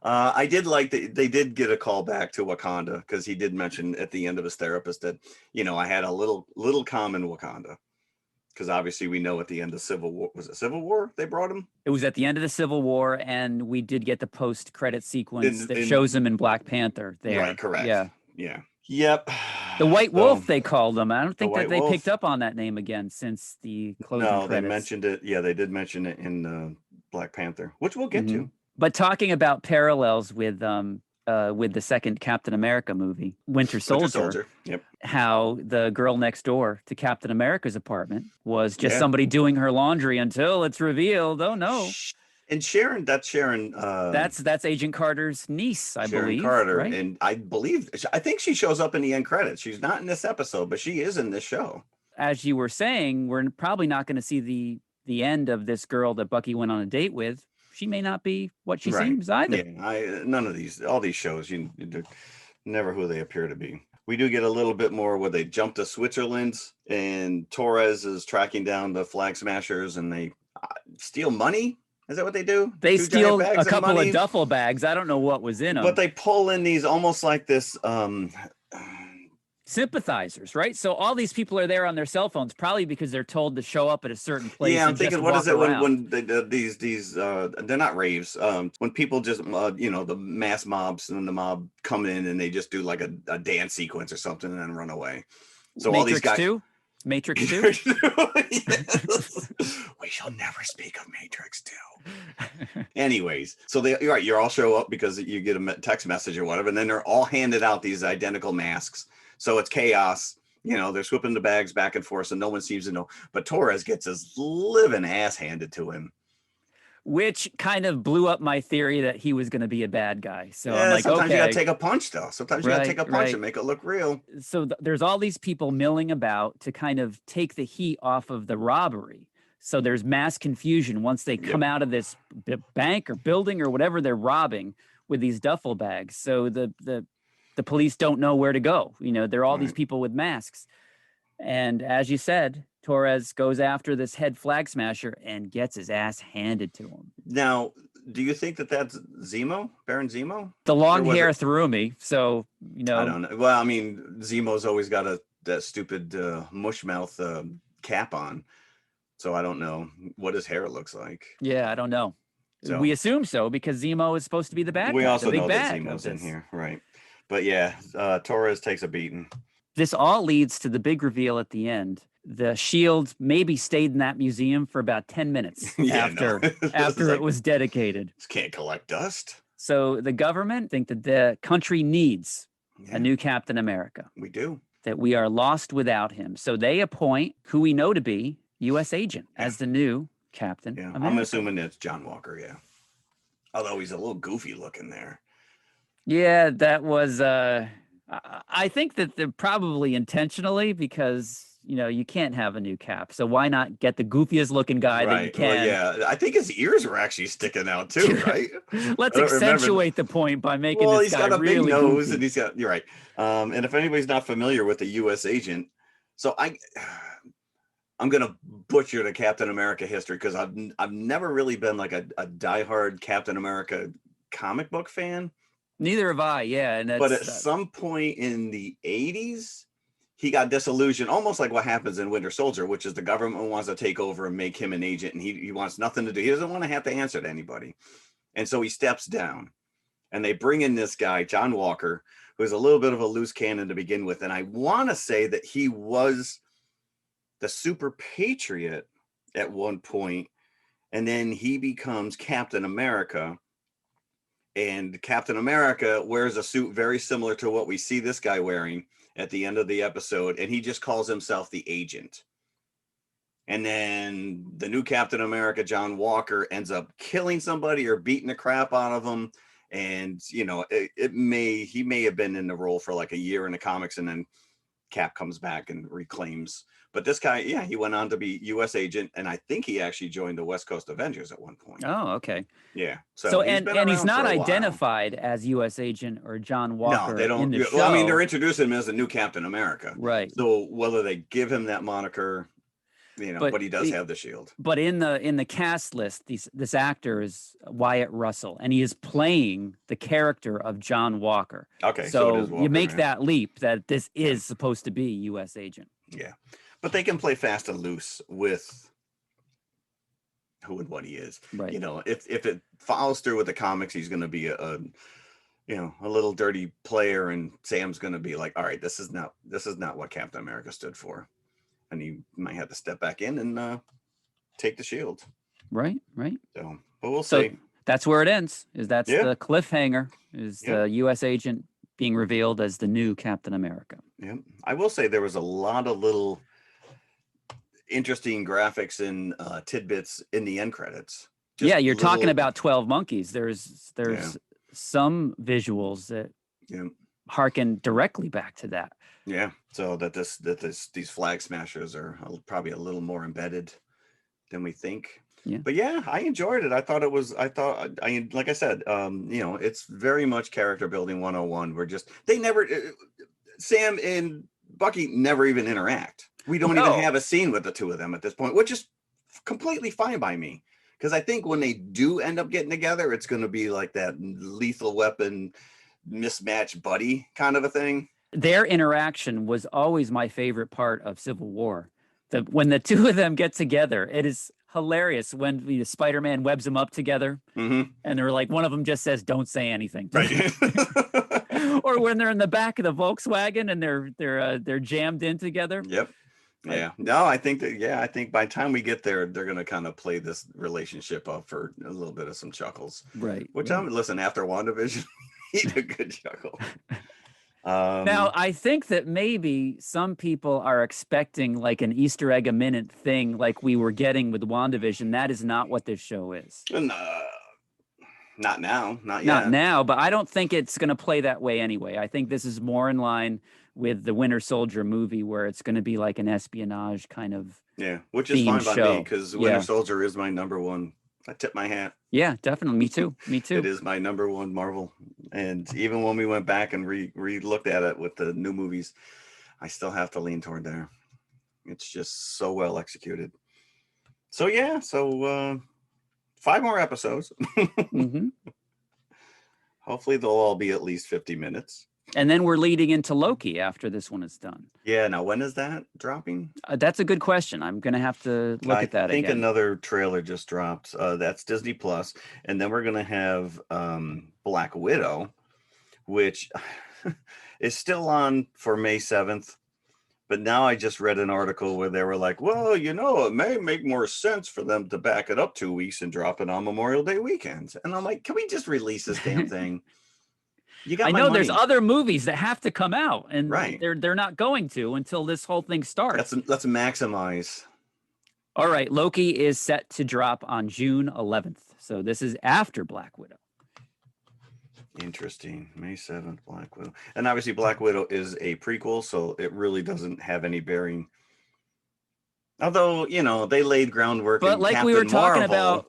I did like that they did get a call back to Wakanda, because he did mention at the end of his therapist that, I had a little calm in Wakanda, because obviously we know at the end of Civil War, was it Civil War they brought him? It was at the end of the Civil War, and we did get the post-credit sequence that shows him in Black Panther there. Right, correct. Yeah. Yep. The White Wolf, they called him. I don't think that they picked up on that name again since the closing credits. They mentioned it. Yeah, they did mention it in Black Panther, which we'll get to. But talking about parallels with the second Captain America movie, Winter Soldier. Yep. How the girl next door to Captain America's apartment was just somebody doing her laundry until it's revealed, oh no. And Sharon, that's Agent Carter's niece, I believe. Sharon Carter, right? and I think she shows up in the end credits. She's not in this episode, but she is in this show. As you were saying, we're probably not going to see the end of this girl that Bucky went on a date with. She may not be what she seems either. Yeah, all these shows, they're never who they appear to be. We do get a little bit more where they jump to Switzerland, and Torres is tracking down the flag smashers, and they steal money. Is that what they do? They steal a couple of duffel bags. I don't know what was in them. But they pull in these almost like this sympathizers, right? So all these people are there on their cell phones, probably because they're told to show up at a certain place. Yeah, I'm and just thinking, what walk is it around. when these they're not raves. When people just the mass mobs and the mob come in and they just do like a dance sequence or something and then run away. So all these guys. Matrix 2? Yes. We shall never speak of Matrix 2. Anyways, so you're right. You all show up because you get a text message or whatever, and then they're all handed out these identical masks. So it's chaos. They're swooping the bags back and forth, and no one seems to know. But Torres gets his living ass handed to him. Which kind of blew up my theory that he was going to be a bad guy. So yeah, I'm like, sometimes okay. you got to take a punch, though. Sometimes you got to take a punch and make it look real. So there's all these people milling about to kind of take the heat off of the robbery. So there's mass confusion once they come out of this bank or building or whatever they're robbing with these duffel bags. So the police don't know where to go. There are all these people with masks. And as you said, Torres goes after this head flag smasher and gets his ass handed to him. Now, do you think that that's Zemo, Baron Zemo? The long hair threw me, so I don't know. Well, I mean, Zemo's always got that stupid mush mouth cap on, so I don't know what his hair looks like. Yeah, I don't know. So, we assume so because Zemo is supposed to be the bad guy. We also know that Zemo's in here, right? But yeah, Torres takes a beating. This all leads to the big reveal at the end. The shield maybe stayed in that museum for about 10 minutes after it was dedicated. This can't collect dust. So the government think that the country needs a new Captain America. We do. That we are lost without him. So they appoint who we know to be U.S. agent as the new Captain America. I'm assuming it's John Walker, although he's a little goofy looking there. Yeah, that was... I think that they're probably intentionally because, you can't have a new Cap. So why not get the goofiest looking guy that you can? Well, I think his ears were actually sticking out too, right? Let's accentuate the point by making this guy really goofy. Well, he's got a big nose and you're right. And if anybody's not familiar with the U.S. agent, so I'm going to butcher the Captain America history because I've never really been like a diehard Captain America comic book fan. Neither have I, yeah. But at some point in the 80s, he got disillusioned, almost like what happens in Winter Soldier, which is the government wants to take over and make him an agent, and he wants nothing to do. He doesn't want to have to answer to anybody. And so he steps down. And they bring in this guy, John Walker, who's a little bit of a loose cannon to begin with. And I want to say that he was the super patriot at one point, and then he becomes Captain America. And Captain America wears a suit very similar to what we see this guy wearing at the end of the episode. And he just calls himself the agent. And then the new Captain America, John Walker, ends up killing somebody or beating the crap out of him. And, he may have been in the role for like a year in the comics, and then Cap comes back and reclaims. But this guy, he went on to be U.S. agent, and I think he actually joined the West Coast Avengers at one point. Oh, okay. Yeah. So and he's not identified as U.S. agent or John Walker. No, they don't. In the show. Well, I mean, they're introducing him as the new Captain America. Right. So whether they give him that moniker, but he does have the shield. But in the cast list, this actor is Wyatt Russell, and he is playing the character of John Walker. Okay. So it is Walker, you make that leap that this is supposed to be U.S. agent. Yeah. But they can play fast and loose with who and what he is. Right. If it follows through with the comics, he's going to be a little dirty player, and Sam's going to be like, all right, this is not what Captain America stood for. And he might have to step back in and take the shield. Right. So, but we'll see. That's where it ends. That's the cliffhanger, is the U.S. agent being revealed as the new Captain America. Yeah. I will say there was a lot of little interesting graphics and tidbits in the end credits. You're talking about 12 Monkeys. There's some visuals that harken directly back to that. Yeah. So these flag smashers are probably a little more embedded than we think. Yeah. But I enjoyed it. Like I said, it's very much character building 101. Sam and Bucky never even interact. We don't even have a scene with the two of them at this point, which is completely fine by me. Because I think when they do end up getting together, it's going to be like that Lethal Weapon mismatched buddy kind of a thing. Their interaction was always my favorite part of Civil War. When the two of them get together, it is hilarious when Spider-Man webs them up together, and they're like, one of them just says, "Don't say anything." Right. Or when they're in the back of the Volkswagen and they're jammed in together. Yep. Yeah. No, I think I think by the time we get there, they're gonna kind of play this relationship up for a little bit of some chuckles. Right. Which listen, after WandaVision, he had a good chuckle. Now, I think that maybe some people are expecting like an Easter egg a minute thing like we were getting with WandaVision. That is not what this show is. Not now. Not yet. Not now, but I don't think it's going to play that way anyway. I think this is more in line with the Winter Soldier movie where it's going to be like an espionage kind of which is fine by show. me because Winter Soldier is my number one. I tip my hat. Yeah, definitely. Me too. Me too. It is my number one Marvel. And even when we went back and re-looked at it with the new movies, I still have to lean toward there. It's just so well executed. So 5 more episodes. Hopefully they'll all be at least 50 minutes. And then we're leading into Loki after this one is done. Yeah. Now, when is that dropping? That's a good question. I'm going to have to look at that again. I think another trailer just dropped. That's Disney Plus. And then we're going to have Black Widow, which is still on for May 7th. But now I just read an article where they were like, well, it may make more sense for them to back it up 2 weeks and drop it on Memorial Day weekend. And I'm like, can we just release this damn thing? I know there's other movies that have to come out, and right. they're not going to until this whole thing starts. Let's maximize. All right, Loki is set to drop on June 11th. So this is after Black Widow. Interesting. May 7th, Black Widow. And obviously Black Widow is a prequel, so it really doesn't have any bearing. Although, they laid groundwork. But like we were talking Marvel,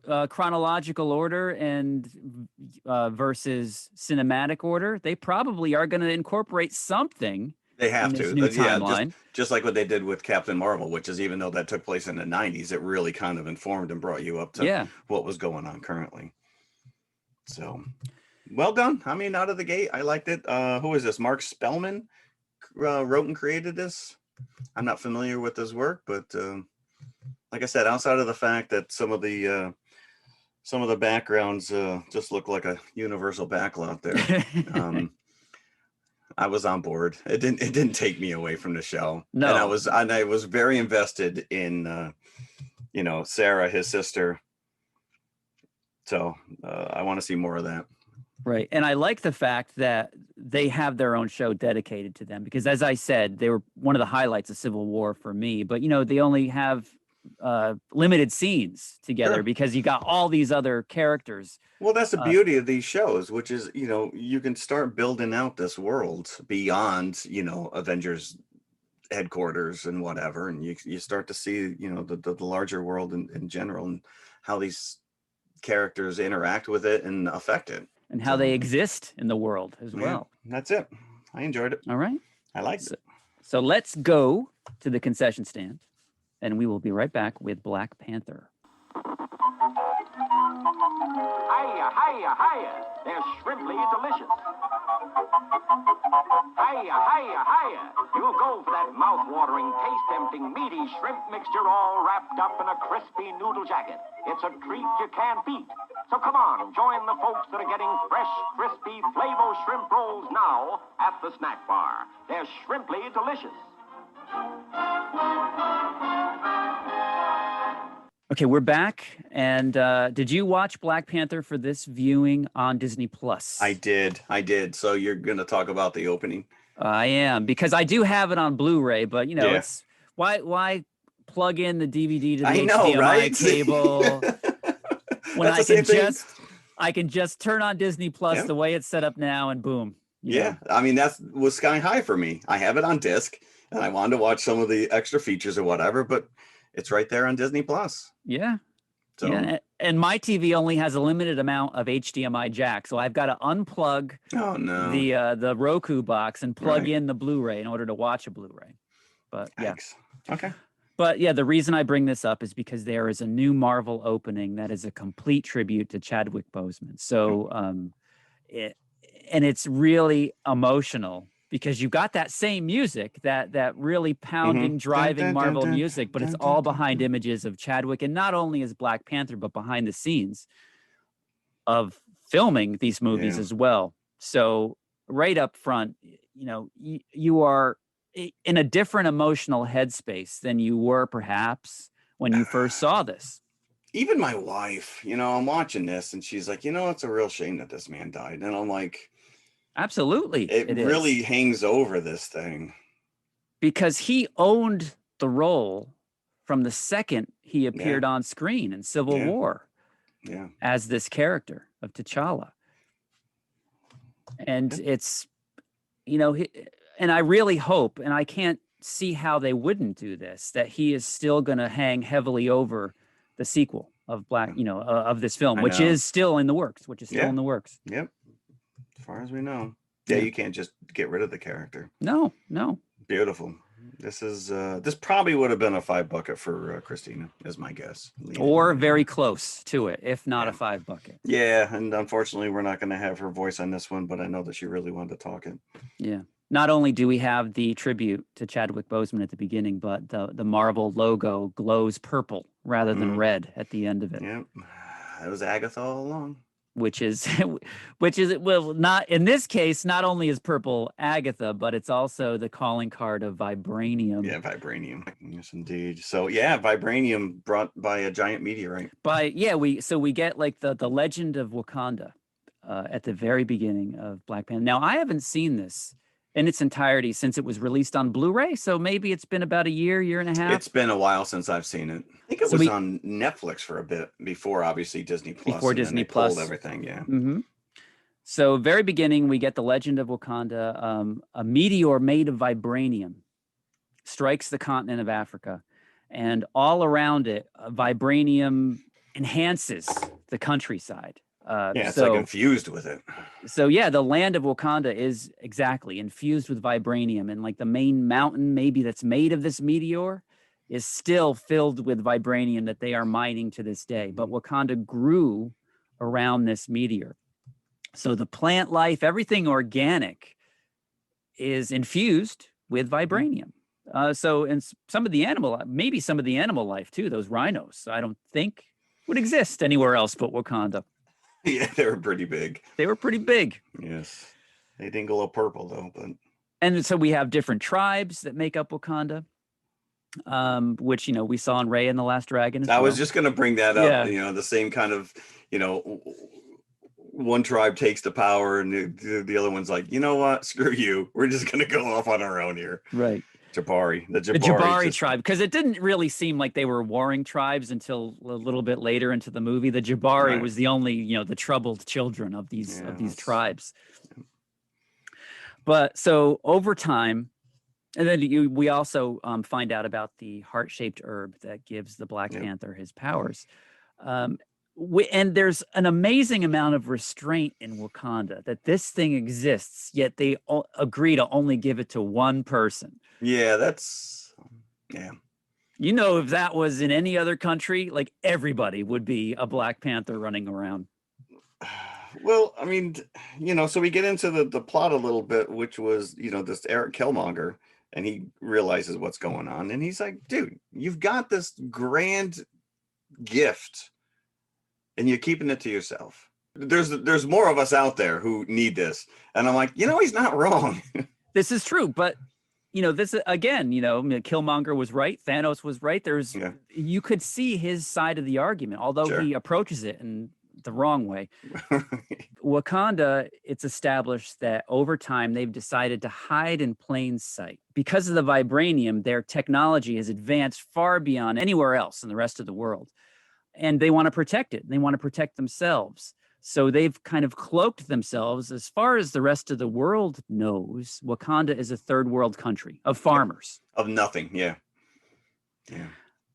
about, chronological order and versus cinematic order, they probably are going to incorporate something. They have to. New timeline. Just like what they did with Captain Marvel, which is even though that took place in the 90s, it really kind of informed and brought you up to what was going on currently. So, well done. I mean, out of the gate, I liked it. Who is this? Mark Spellman wrote and created this. I'm not familiar with his work, but like I said, outside of the fact that some of the backgrounds just look like a universal backlot there, I was on board. It didn't take me away from the show. No, and I was very invested in Sarah, his sister. So I want to see more of that. Right. And I like the fact that they have their own show dedicated to them because, as I said, they were one of the highlights of Civil War for me. But, they only have limited scenes together because you got all these other characters. Well, that's the beauty of these shows, which is, you can start building out this world beyond, Avengers headquarters and whatever. And you start to see, the larger world in general and how these characters interact with it and affect it. And how they exist in the world as well. That's it. I enjoyed it. All right. I liked it. So let's go to the concession stand, and we will be right back with Black Panther. Hiya, hiya, hiya. They're shrimply delicious. Hiya, hiya, hiya. You'll go for that mouth-watering, taste-tempting, meaty shrimp mixture all wrapped up in a crispy noodle jacket. It's a treat you can't beat. So come on, join the folks that are getting fresh, crispy, Flavor shrimp rolls now at the snack bar. They're shrimply delicious. Okay, we're back. And did you watch Black Panther for this viewing on Disney Plus? I did. So you're going to talk about the opening? I am, because I do have it on Blu-ray, but it's why plug in the DVD to the HDMI cable when I can just turn on Disney Plus the way it's set up now and boom. Yeah. I mean, that was sky high for me. I have it on disc and I wanted to watch some of the extra features or whatever, but it's right there on Disney Plus. Yeah. So. Yeah. And my TV only has a limited amount of HDMI jack, so I've got to unplug the Roku box and plug in the Blu-ray in order to watch a Blu-ray. But okay. But the reason I bring this up is because there is a new Marvel opening that is a complete tribute to Chadwick Boseman. So, and it's really emotional because you got that same music, that really pounding, driving Dun, dun, Marvel dun, music, but it's dun, all dun, behind dun. images of Chadwick, and not only as Black Panther, but behind the scenes of filming these movies Yeah. as well. So right up front, you are in a different emotional headspace than you were perhaps when you first saw this. Even my wife, I'm watching this and she's like, it's a real shame that this man died. And I'm like, Absolutely, it is. really hangs over this thing. Because he owned the role from the second he appeared on screen in Civil War as this character of T'Challa. And it's, and I really hope, and I can't see how they wouldn't do this, that he is still going to hang heavily over the sequel of of this film, which is still in the works, Yep. As far as we know. Yeah, you can't just get rid of the character. No. Beautiful. This is this probably would have been a $5 for Christina, is my guess. Or very close to it, if not a $5. Yeah, and unfortunately we're not going to have her voice on this one, but I know that she really wanted to talk it. Yeah. Not only do we have the tribute to Chadwick Boseman at the beginning, but the Marvel logo glows purple rather than red at the end of it. Yep. It was Agatha all along. Which is well, not in this case, not only is purple Agatha, but it's also the calling card of vibranium. Yeah, vibranium. Yes, indeed. So vibranium brought by a giant meteorite. We get like the legend of Wakanda at the very beginning of Black Panther. Now, I haven't seen this in its entirety since it was released on Blu-ray, so maybe it's been about a year and a half. It's been a while since I've seen it. I think it was on Netflix for a bit before, obviously, Disney Plus. Before Disney Plus. Pulled everything, yeah. Mm-hmm. So very beginning, we get the legend of Wakanda. A meteor made of vibranium strikes the continent of Africa, and all around it, vibranium enhances the countryside. It's like infused with it. So the land of Wakanda is exactly infused with vibranium, and like the main mountain maybe that's made of this meteor is still filled with vibranium that they are mining to this day. But Wakanda grew around this meteor. So the plant life, everything organic is infused with vibranium. And some of the animal life too, those rhinos, I don't think would exist anywhere else but Wakanda. Yeah, they were pretty big. Yes. They didn't go purple though, but. And so we have different tribes that make up Wakanda, which, we saw in Rey and the Last Dragon. I was just going to bring that up. The same kind of, one tribe takes the power and the other one's like, you know what? Screw you. We're just going to go off on our own here. Right. The Jabari tribe, because it didn't really seem like they were warring tribes until a little bit later into the movie. The Jabari was the only, the troubled children of these tribes. But so over time, and then we also find out about the heart-shaped herb that gives the Black Panther his powers. And there's an amazing amount of restraint in Wakanda that this thing exists, yet they agree to only give it to one person. Yeah, if that was in any other country, like everybody would be a Black Panther running around. Well, I mean, so we get into the plot a little bit, which was, this Eric Killmonger, and he realizes what's going on. And he's like, dude, you've got this grand gift and you're keeping it to yourself. There's more of us out there who need this. And I'm like, he's not wrong. This is true. But, this again, Killmonger was right. Thanos was right. You could see his side of the argument, although he approaches it in the wrong way. Wakanda, it's established that over time they've decided to hide in plain sight. Because of the vibranium, their technology has advanced far beyond anywhere else in the rest of the world. And they want to protect it. They want to protect themselves. So they've kind of cloaked themselves. As far as the rest of the world knows, Wakanda is a third world country of farmers. Of nothing, yeah.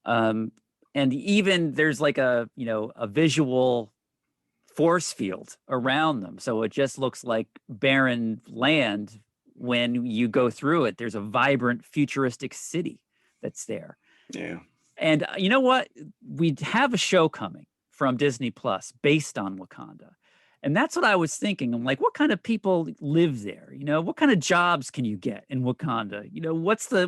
And even there's like a visual force field around them. So it just looks like barren land when you go through it. There's a vibrant futuristic city that's there. Yeah. And you know what? We have a show coming from Disney Plus based on Wakanda. And that's what I was thinking. I'm like, what kind of people live there? You know, what kind of jobs can you get in Wakanda? You know, what's the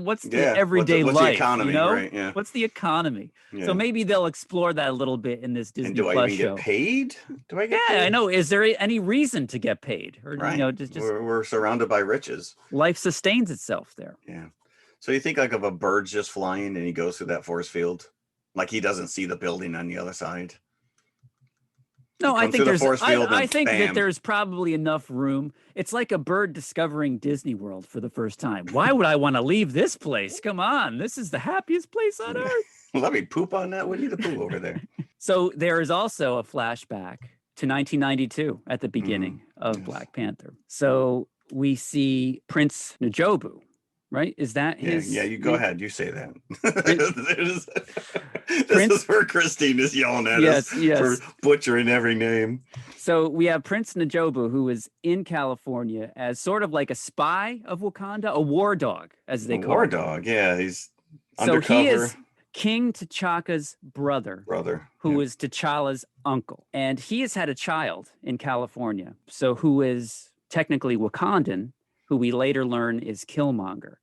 everyday what's the life? economy, you know? right? Yeah. What's the economy? Yeah. So maybe they'll explore that a little bit in this Disney And do I Plus even show. get paid? Do I get Yeah, paid? I know. Is there any reason to get paid? Or Right. you know, just we're surrounded by riches. life sustains itself there. Yeah. So you think like of a bird just flying and he goes through that force field, like he doesn't see the building on the other side. No, I think the force field I and think that bam. there's probably enough room. It's like a bird discovering Disney World for the first time. Why would I want to leave this place? Come on, this is the happiest place on earth. Let me poop on that Winnie the Pooh over there. So there is also a flashback to 1992 at the beginning of Black Panther. So we see Prince N'Jobu, right? Is that his? Yeah, you go ahead. You say that. This is where Christine is yelling at us for butchering every name. So we have Prince N'Jobu, who is in California as sort of like a spy of Wakanda, a war dog, as they call war him. dog. Yeah, he's so undercover. He is King T'Chaka's brother, who is T'Challa's uncle. And he has had a child in California, so who is technically Wakandan, who we later learn is Killmonger.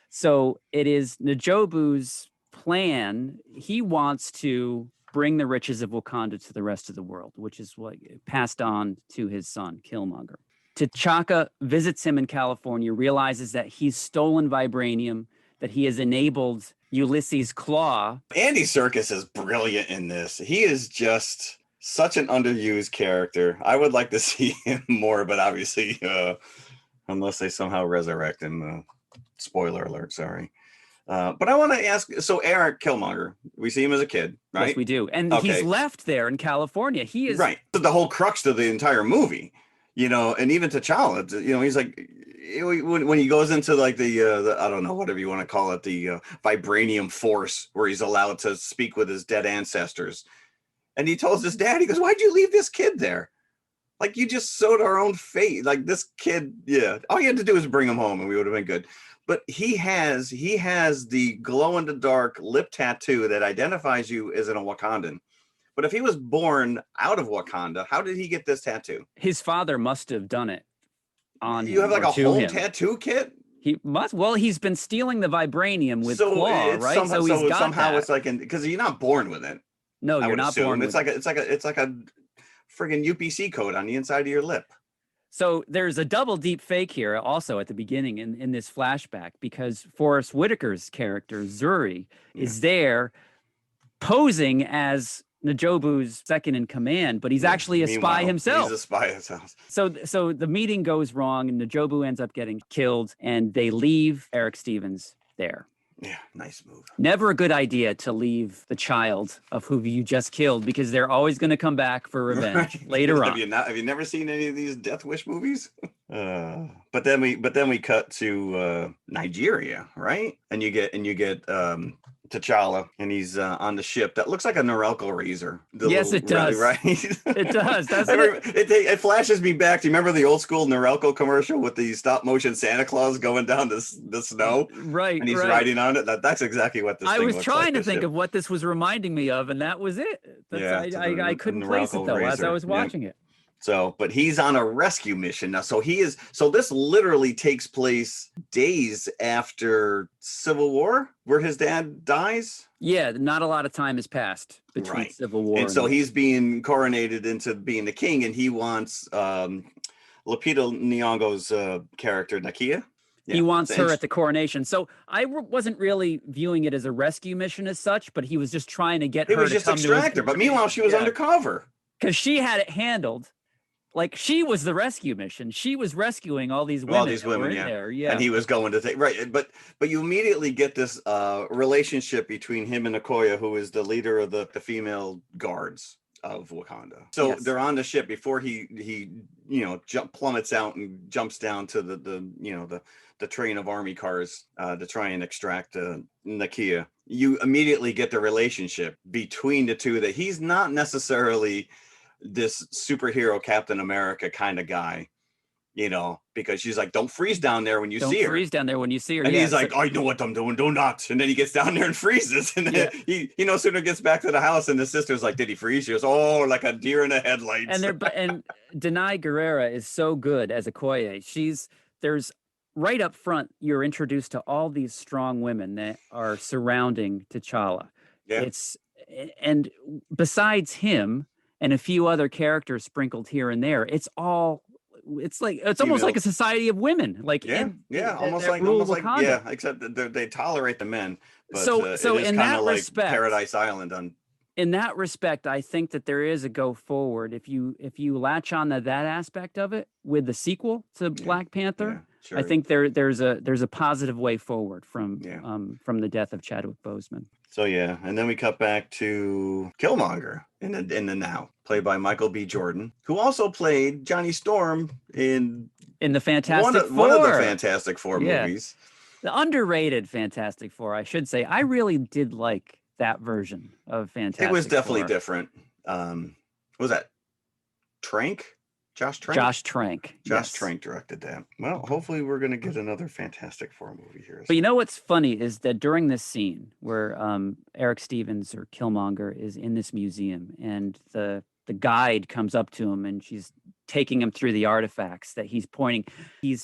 So it is N'Jobu's plan. He wants to bring the riches of Wakanda to the rest of the world, which is what passed on to his son, Killmonger. T'Chaka visits him in California, realizes that he's stolen vibranium, that he has enabled Ulysses Claw. Andy Serkis is brilliant in this. He is just such an underused character. I would like to see him more, but obviously, unless they somehow resurrect him, spoiler alert, sorry. But I want to ask, so Eric Killmonger, we see him as a kid, right? Yes, we do. And he's left there in California. He is... Right. The whole crux of the entire movie, you know, and even T'Challa, you know, he's like, when he goes into like the I don't know, whatever you want to call it, the vibranium force, where he's allowed to speak with his dead ancestors. And he tells his dad, he goes, why'd you leave this kid there? Like, you just sowed our own fate. Like, this kid, all you had to do is bring him home and we would have been good. But he has the glow-in-the-dark lip tattoo that identifies you as a Wakandan. But if he was born out of Wakanda, how did he get this tattoo? His father must have done it on him. You have like a whole tattoo kit? He must. Well, he's been stealing the vibranium with Claw, right? Somehow, so somehow it's like, because you're not born with it. No, you're not born with it. It's like a friggin' UPC code on the inside of your lip. So there's a double deep fake here also at the beginning in this flashback, because Forrest Whitaker's character, Zuri, is there posing as N'Jobu's second in command, but he's actually a spy himself. He's a spy himself. So the meeting goes wrong and N'Jobu ends up getting killed and they leave Eric Stevens there. Yeah, nice move. Never a good idea to leave the child of who you just killed, because they're always going to come back for revenge later on. Have you never seen any of these Death Wish movies? But then we cut to Nigeria, right? And you get T'Challa, and he's on the ship that looks like a Norelco razor. Yes, it does. Right? It does. Doesn't it flashes me back. Do you remember the old school Norelco commercial with the stop motion Santa Claus going down the snow? Right. And he's riding on it. That's exactly what this. I was trying to think of of what this was reminding me of, and that was it. I couldn't place it though as I was watching it. So, but he's on a rescue mission now. So this literally takes place days after Civil War, where his dad dies. Yeah, not a lot of time has passed between Civil War. And so he's being coronated into being the king, and he wants Lupita Nyong'o's character, Nakia. Yeah. He wants her at the coronation. So I wasn't really viewing it as a rescue mission as such, but he was just trying to get her to come to his coronation. He was just extract her, but meanwhile she was undercover. Because she had it handled. Like, she was the rescue mission. She was rescuing all these women. There. Yeah. And he was going to take but you immediately get this relationship between him and Okoye, who is the leader of the female guards of Wakanda. So they're on the ship before he plummets out and jumps down to the train of army cars to try and extract Nakia. You immediately get the relationship between the two, that he's not necessarily this superhero Captain America kind of guy. you know, because she's like, don't freeze down there when you Don't see her. freeze down there when you see her. And Yeah, he's like, I know what I'm doing, do not. And then he gets down there and freezes. And then he no sooner gets back to the house and the sister's like, did he freeze? She goes, oh, like a deer in the headlights. and Denai Guerrera is so good as Okoye. There's right up front, you're introduced to all these strong women that are surrounding T'Challa. Yeah. And besides him and a few other characters sprinkled here and there, it's almost like a society of women. Like almost like except that they tolerate the men. But so it is in kind that of like respect, Paradise Island on. In that respect, I think that there is a go forward if you latch on to that aspect of it with the sequel to Black Panther. Sure. I think there's a positive way forward from the death of Chadwick Boseman. So and then we cut back to Killmonger in the now, played by Michael B. Jordan, who also played Johnny Storm in the Fantastic Four. One of the Fantastic Four movies. The underrated Fantastic Four, I should say. I really did like that version of Fantastic Four. It was definitely different. Was that Trank? Josh Trank? Josh Trank. Josh Trank directed that. Well, hopefully we're going to get another Fantastic Four movie here. But you know what's funny is that during this scene where Eric Stevens or Killmonger is in this museum and the guide comes up to him and she's taking him through the artifacts that he's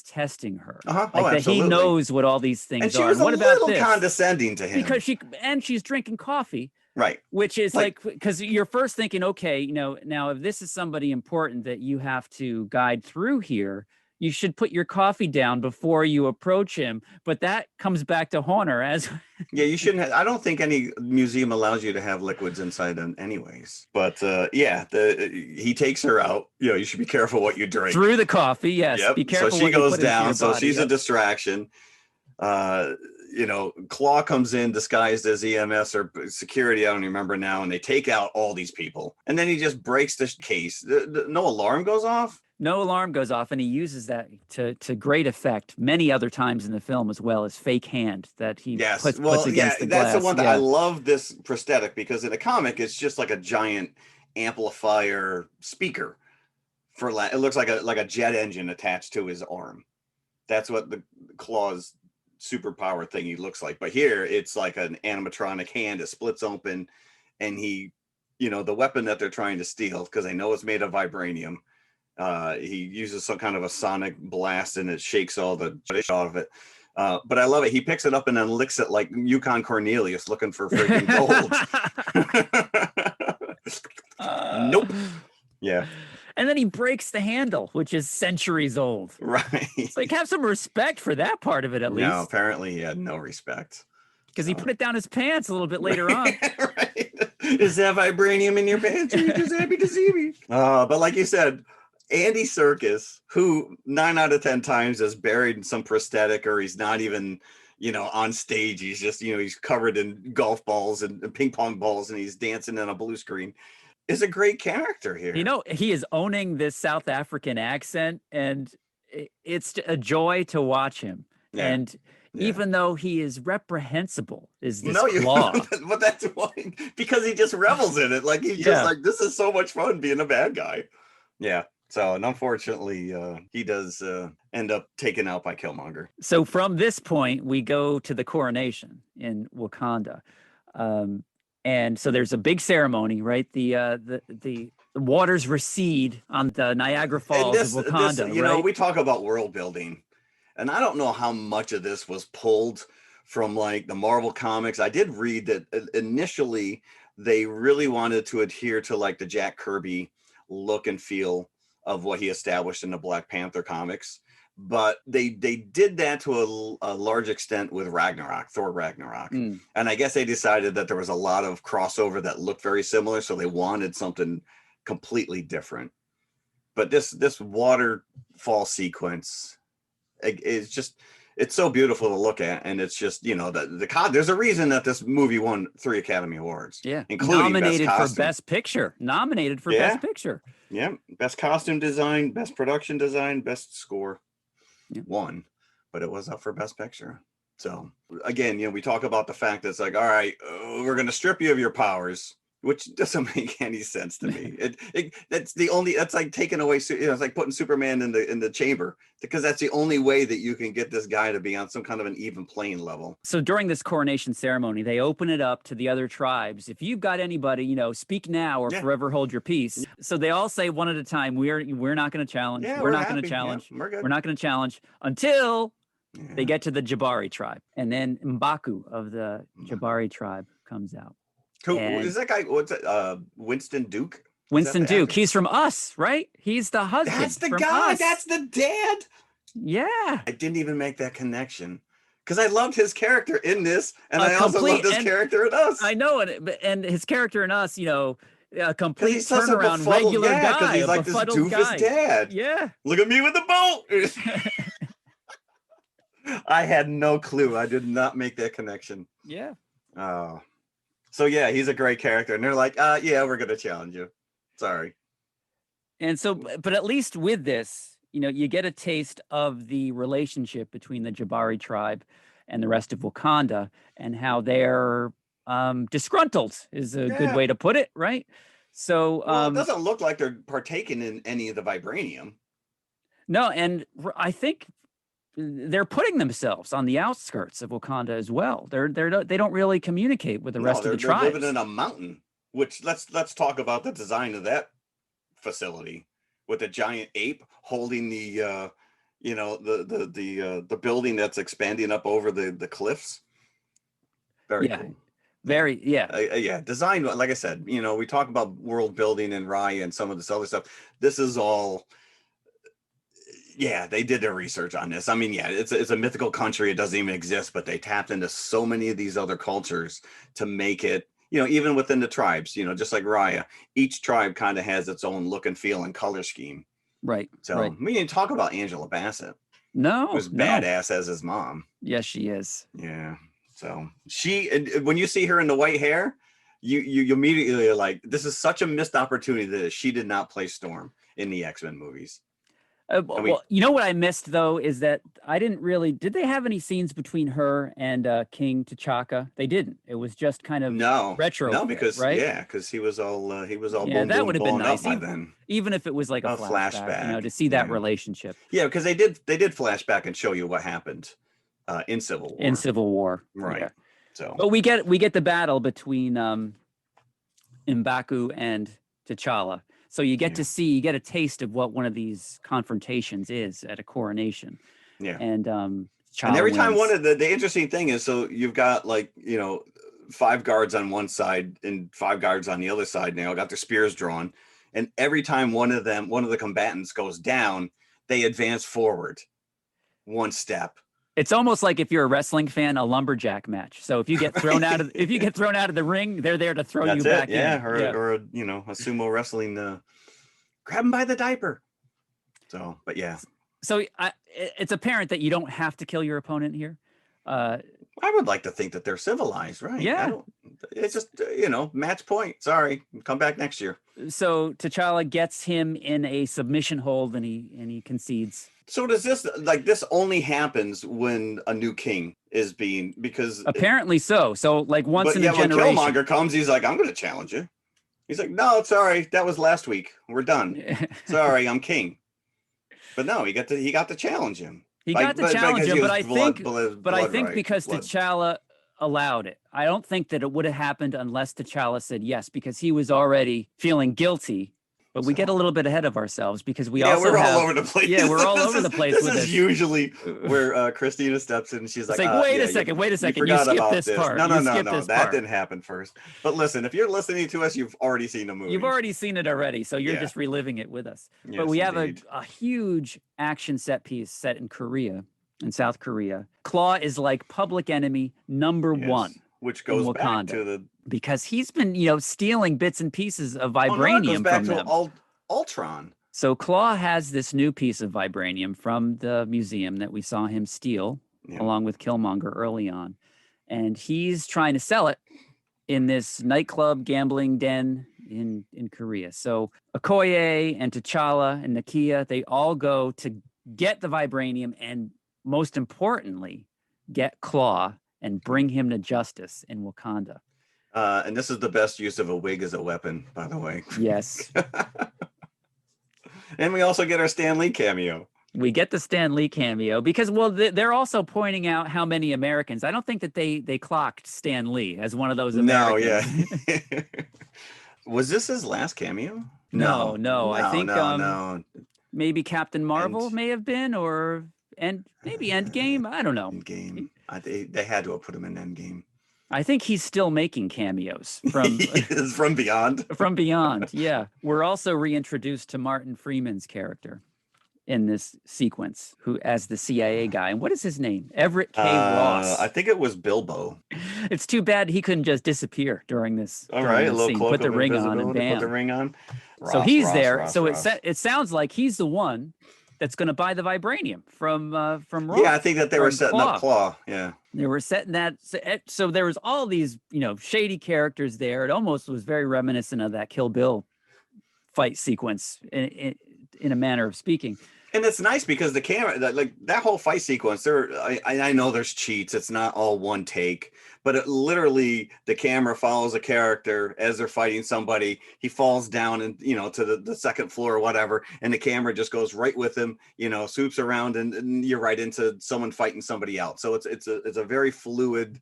testing her. That he knows what all these things are. And she are. was what a about little this? condescending to him. Because she's drinking coffee. Right. Which is like, because you're first thinking, okay, now if this is somebody important that you have to guide through here, you should put your coffee down before you approach him. But that comes back to haunt her as. You shouldn't I don't think any museum allows you to have liquids inside them anyways. But he takes her out. You should be careful what you drink. Through the coffee, yes. Yep. Be careful. So she goes down. So body. She's a distraction. Claw comes in disguised as EMS or security, I don't remember now, and they take out all these people. And then he just breaks the case. No alarm goes off? No alarm goes off, and he uses that to great effect many other times in the film, as well as fake hand that he puts against the glass. That's the one that I love this prosthetic, because in the comic, it's just like a giant amplifier speaker. It looks like a jet engine attached to his arm. That's what the Claw's superpower thing he looks like. But here it's like an animatronic hand. It splits open, and he, the weapon that they're trying to steal, because they know it's made of vibranium, he uses some kind of a sonic blast and it shakes all the shit out of it. But I love it. He picks it up and then licks it like Yukon Cornelius looking for freaking gold. Nope. Yeah. And then he breaks the handle, which is centuries old. Right. It's like, have some respect for that part of it, at least. No, apparently he had no respect. Because he put it down his pants a little bit later on. Right. Is that vibranium in your pants? You're just happy to see me. But like you said, Andy Serkis, who 9 out of 10 times is buried in some prosthetic, or he's not even, on stage. He's just, he's covered in golf balls and ping pong balls, and he's dancing in a blue screen. Is a great character here. He is owning this South African accent, and it's a joy to watch him. Yeah. And even though he is reprehensible, Claw. But that's why, because he just revels in it. Like he's just like, this is so much fun being a bad guy. Yeah. So, and unfortunately, he does end up taken out by Killmonger. So from this point, we go to the coronation in Wakanda. And so there's a big ceremony, right? The waters recede on the Niagara Falls of Wakanda. We talk about world building, and I don't know how much of this was pulled from like the Marvel comics. I did read that initially they really wanted to adhere to like the Jack Kirby look and feel of what he established in the Black Panther comics. But they did that to a large extent with Thor Ragnarok. And I guess they decided that there was a lot of crossover that looked very similar, so they wanted something completely different. But this waterfall sequence is just, it's so beautiful to look at, and it's just, there's a reason that this movie won 3 Academy Awards. Yeah, including nominated for Best Picture. Best Picture. Yeah, Best Costume Design, Best Production Design, Best Score. Won, but it was up for Best Picture. So again, we talk about the fact that it's like, all right, we're going to strip you of your powers. which doesn't make any sense to me. That's like taking away, it's like putting Superman in the chamber, because that's the only way that you can get this guy to be on some kind of an even playing level. So during this coronation ceremony, they open it up to the other tribes. If you've got anybody, speak now or forever hold your peace. So they all say one at a time, we're not going to challenge. Yeah, we're not going to challenge. Yeah, we're good. We're not going to challenge until they get to the Jabari tribe. And then M'Baku of the Jabari tribe comes out. Who is that guy? What's it? Winston Duke? Winston Duke. He's from Us, right? He's the husband. That's the from guy. Us. That's the dad. Yeah. I didn't even make that connection because I loved his character in this, and I also loved his character in Us. I know, and his character in Us, a complete turnaround, regular guy. He's like this doofus dad. Yeah. Look at me with the boat. I had no clue. I did not make that connection. Yeah. Oh. So yeah, he's a great character, and they're like, yeah, we're gonna challenge you. Sorry. And so, but at least with this, you get a taste of the relationship between the Jabari tribe and the rest of Wakanda, and how they're disgruntled is a good way to put it, right? So it doesn't look like they're partaking in any of the vibranium. No, and I think they're putting themselves on the outskirts of Wakanda as well. They don't really communicate with the rest of the tribes. They're living in a mountain. Which let's talk about the design of that facility with a giant ape holding the the building that's expanding up over the cliffs. Very cool. Very Design, like I said, we talk about world building and Raya and some of this other stuff. This is all. Yeah, they did their research on this. I mean, it's a mythical country. It doesn't even exist, but they tapped into so many of these other cultures to make it, even within the tribes, just like Raya, each tribe kind of has its own look and feel and color scheme. Right. So we didn't talk about Angela Bassett. No. Who's badass as his mom. Yes, she is. Yeah. So when you see her in the white hair, you immediately are like, this is such a missed opportunity that she did not play Storm in the X-Men movies. Well, what I missed though is that I didn't really. Did they have any scenes between her and King T'Chaka? They didn't. It was just kind of retro. No, because right? Because he was all that would have been nice by then. Even if it was like a flashback, to see that relationship. Yeah, because they did flashback and show you what happened in Civil War. Right. Yeah. So, but we get the battle between M'Baku and T'Challa. So you get you get a taste of what one of these confrontations is at a coronation. Yeah. And every time one of the interesting thing is, so you've got 5 guards on one side and 5 guards on the other side now, got their spears drawn. And every time one of the combatants goes down, they advance forward 1 step. It's almost like if you're a wrestling fan, a lumberjack match. So if you get thrown out of the ring, they're there to throw you back in. Or a sumo wrestling, grab him by the diaper. So, but yeah. So it's apparent that you don't have to kill your opponent here. I would like to think that they're civilized, right? Yeah. It's just match point. Sorry, come back next year. So T'Challa gets him in a submission hold, and he concedes. So does this only happens when a new king is because apparently so. So once in a generation. When Killmonger comes, he's like, I'm going to challenge you. He's like, no, sorry, that was last week. We're done. Sorry, I'm king. But no, he got to challenge him. He got to challenge him, but I think because T'Challa allowed it. I don't think that it would have happened unless T'Challa said yes, because he was already feeling guilty. But we get a little bit ahead of ourselves because we're all over the place. Yeah, we're all over the place. This is usually where Christina steps in and she's like, wait a second. You skipped this part. No. That didn't happen first. But listen, if you're listening to us, you've already seen the movie. You've already seen it already, so you're just reliving it with us. Yes, but we have a huge action set piece set in South Korea. Claw is like public enemy number 1. Which goes back to because he's been, stealing bits and pieces of vibranium from them. Ultron. So Claw has this new piece of vibranium from the museum that we saw him steal, along with Killmonger early on, and he's trying to sell it in this nightclub gambling den in Korea. So Okoye and T'Challa and Nakia, they all go to get the vibranium and, most importantly, get Claw and bring him to justice in Wakanda. And this is the best use of a wig as a weapon, by the way. Yes. And we also get our Stan Lee cameo. We get the Stan Lee cameo because, well, they're also pointing out how many Americans. I don't think that they clocked Stan Lee as one of those Americans. No, yeah. Was this his last cameo? No. I think no. maybe Captain Marvel may have been, or maybe Endgame. I don't know. Endgame. They had to have put him in Endgame. I think he's still making cameos from Beyond. From Beyond, yeah. We're also reintroduced to Martin Freeman's character in this sequence, who as the CIA guy. And what is his name? Everett K. Ross. I think it was Bilbo. It's too bad he couldn't just disappear during this. All right, a little scene. cloak Put the of ring on and bam. Put the ring on. So he's there. Ross. It sounds like he's the one that's going to buy the vibranium from Ross. Yeah, I think that they were setting up Claw. Yeah, they were setting that. So there was all these, shady characters there. It almost was very reminiscent of that Kill Bill fight sequence in a manner of speaking. And it's nice because the camera, like that whole fight sequence, I know there's cheats. It's not all one take, but it literally, the camera follows a character as they're fighting somebody. He falls down and, to the second floor or whatever. And the camera just goes right with him, swoops around and you're right into someone fighting somebody else. So it's a very fluid,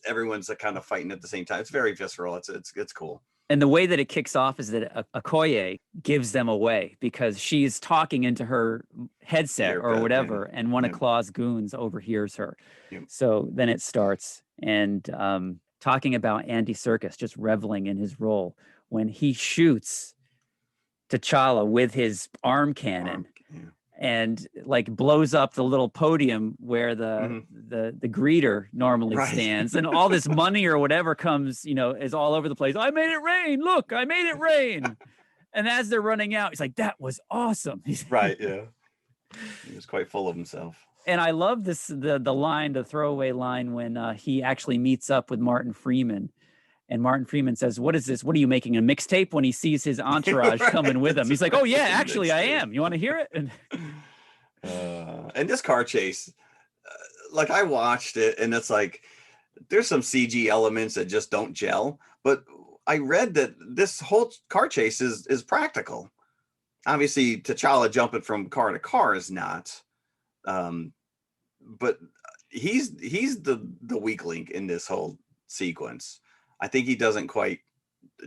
everyone's kind of fighting at the same time. It's very visceral. It's cool. And the way that it kicks off is that Okoye gives them away because she's talking into her headset or whatever, and one of Claw's goons overhears her. Yep. So then it starts, and talking about Andy Serkis just reveling in his role when he shoots T'Challa with his arm cannon. And like blows up the little podium where the greeter normally stands, and all this money or whatever comes, is all over the place. I made it rain. Look, I made it rain. And as they're running out, he's like, "That was awesome." Right. Yeah. He was quite full of himself. And I love this the throwaway line when he actually meets up with Martin Freeman. And Martin Freeman says, "What is this? What are you making, a mixtape?" When he sees his entourage coming with him. He's like, "Oh, yeah, actually, I am. You want to hear it?" And this car chase, like I watched it, and it's like, there's some CG elements that just don't gel. But I read that this whole car chase is practical. Obviously, T'Challa jumping from car to car is not. But he's the weak link in this whole sequence. I think he doesn't quite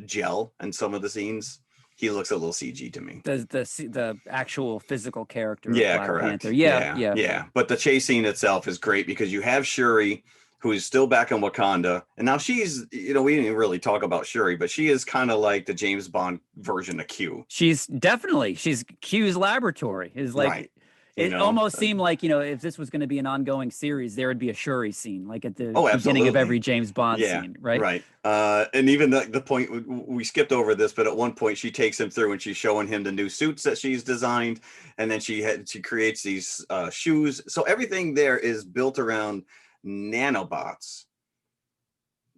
gel in some of the scenes. He looks a little CG to me. The actual physical character of Black Panther. Panther. Yeah. But the chase scene itself is great because you have Shuri, who is still back in Wakanda. And now she's, we didn't even really talk about Shuri, but she is kind of like the James Bond version of Q. She's Q's laboratory. Is like, right. It almost seemed like, if this was going to be an ongoing series, there would be a Shuri scene, like at the beginning of every James Bond scene, right? Right. And even the point, we skipped over this, but at one point she takes him through and she's showing him the new suits that she's designed. And then she creates these shoes. So everything there is built around nanobots.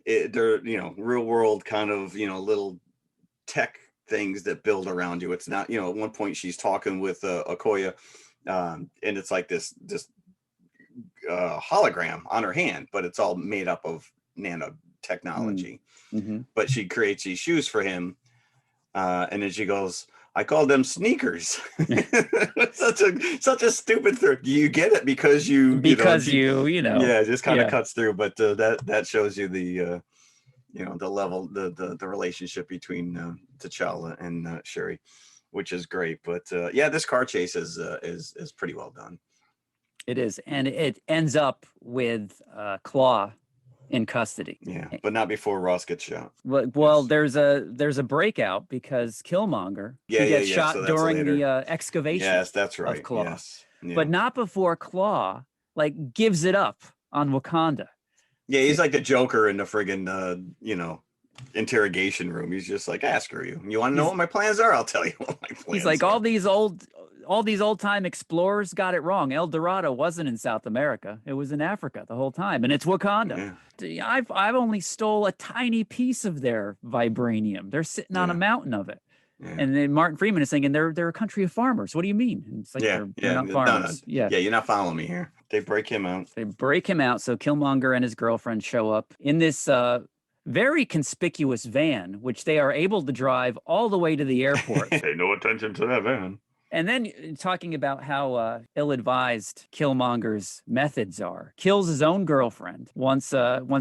They're, real world kind of, little tech things that build around you. It's not, at one point she's talking with Okoye. And it's like this hologram on her hand, but it's all made up of nanotechnology. Mm-hmm. But she creates these shoes for him, and then she goes, "I call them sneakers." such a stupid thing. You get it because you it just kind of cuts through. But that shows you the the level, the relationship between T'Challa and Shuri, which is great. But this car chase is pretty well done. It is, and it ends up with Claw in custody. Yeah, but not before Ross gets shot. Well, there's a breakout because Killmonger gets shot during the excavation. Yes, that's right. Of Claw. Yes. Yeah. But not before Claw gives it up on Wakanda. Yeah, he's like the Joker in the friggin' interrogation room. He's just like, screw you. You want to know what my plans are? I'll tell you what my plans are. He's like, all these old time explorers got it wrong. El Dorado wasn't in South America. It was in Africa the whole time. And it's Wakanda. Yeah. I've only stole a tiny piece of their vibranium. They're sitting on a mountain of it. Yeah. And then Martin Freeman is saying, they're a country of farmers. What do you mean? And it's like, they're not farmers. Yeah, you're not following me here. They break him out. So Killmonger and his girlfriend show up in this very conspicuous van, which they are able to drive all the way to the airport. Pay no attention to that van. And then talking about how ill-advised Killmonger's methods are. Kills his own girlfriend once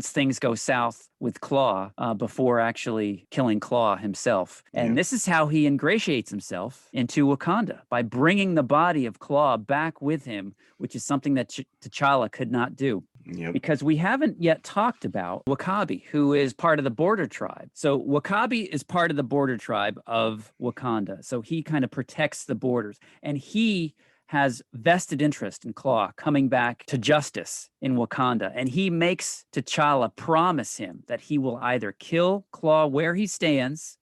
things go south with Claw before actually killing Claw himself. And this is how he ingratiates himself into Wakanda, by bringing the body of Claw back with him, which is something that T'Challa could not do. Yep. Because we haven't yet talked about Wakabi, who is part of the border tribe. So Wakabi is part of the border tribe of Wakanda. So he kind of protects the borders, and he has vested interest in Claw coming back to justice in Wakanda. And he makes T'Challa promise him that he will either kill Claw where he stands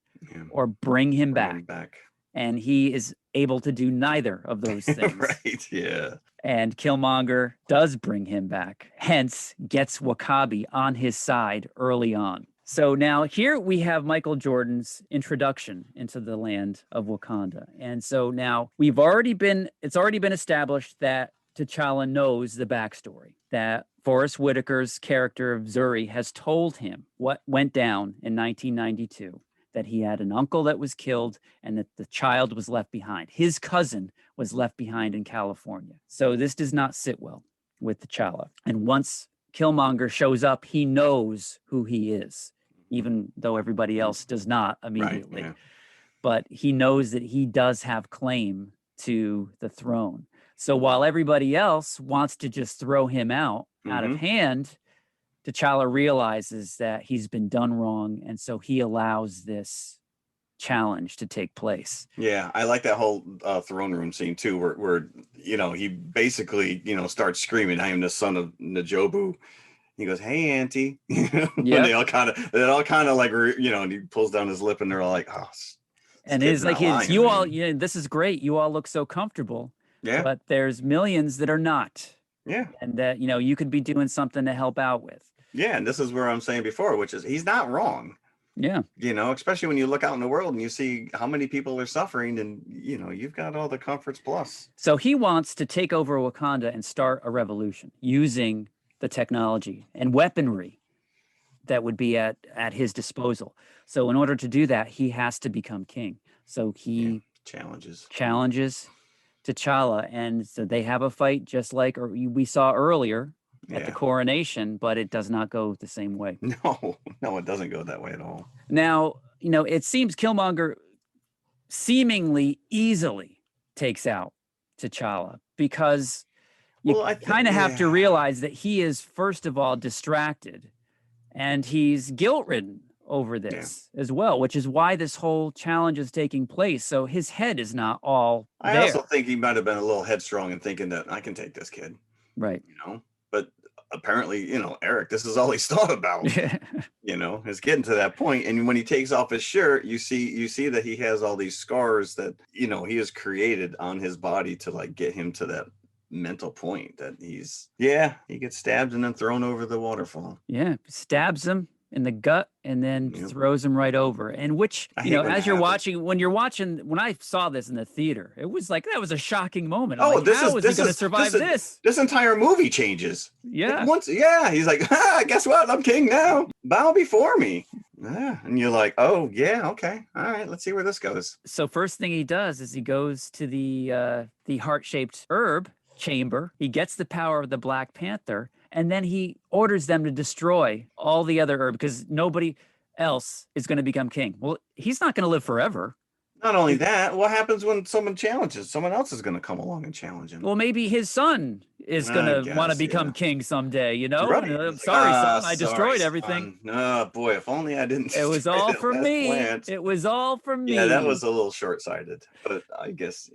or bring him back. And he is able to do neither of those things. Right, yeah. And Killmonger does bring him back, hence gets Wakabi on his side early on. So now here we have Michael Jordan's introduction into the land of Wakanda. And so now it's already been established that T'Challa knows the backstory, that Forrest Whitaker's character of Zuri has told him what went down in 1992. That he had an uncle that was killed and that the child was left behind. His cousin was left behind in California. So this does not sit well with T'Challa. And once Killmonger shows up, he knows who he is, even though everybody else does not immediately. Right, yeah. But he knows that he does have claim to the throne. So while everybody else wants to just throw him out of hand, T'Challa realizes that he's been done wrong, and so he allows this challenge to take place. Yeah, I like that whole throne room scene too, where he basically starts screaming, "I am the son of Najobu." He goes, "Hey, Auntie," and they all kind of like and he pulls down his lip, and they're all like, "Oh." And it's like, "You all, this is great. You all look so comfortable." Yeah, but there's millions that are not. Yeah, and that you could be doing something to help out with. Yeah, and this is where I'm saying before, which is he's not wrong. Yeah. Especially when you look out in the world and you see how many people are suffering, and you've got all the comforts plus. So he wants to take over Wakanda and start a revolution using the technology and weaponry that would be at his disposal. So in order to do that, he has to become king. So he challenges T'Challa, and so they have a fight just like we saw earlier at the coronation, but it does not go the same way. No, it doesn't go that way at all. Now, it seems Killmonger seemingly easily takes out T'Challa because you kind of have to realize that he is, first of all, distracted, and he's guilt-ridden over this as well, which is why this whole challenge is taking place. So his head is not all there. I also think he might have been a little headstrong in thinking that I can take this kid. Right. But apparently, Eric, this is all he's thought about. Is getting to that point. And when he takes off his shirt, you see that he has all these scars that, he has created on his body to like get him to that mental point that he gets stabbed and then thrown over the waterfall. Yeah. Stabs him in the gut and then throws him right over. And which, as you're watching, when I saw this in the theater, it was like, that was a shocking moment. How is he going to survive this? This entire movie changes. Yeah. He's like, guess what? I'm king now. Bow before me. Yeah. And you're like, oh yeah, okay. All right, let's see where this goes. So first thing he does is he goes to the heart-shaped herb chamber. He gets the power of the Black Panther, and then he orders them to destroy all the other herbs because nobody else is going to become king. Well, he's not going to live forever. Not only that, what happens when someone challenges? Someone else is going to come along and challenge him. Well, maybe his son is going to want to become king someday, Right. I'm sorry, son, I destroyed everything. Oh, boy, if only I didn't. It was all for me. It was all for me. Yeah, that was a little short-sighted, but I guess,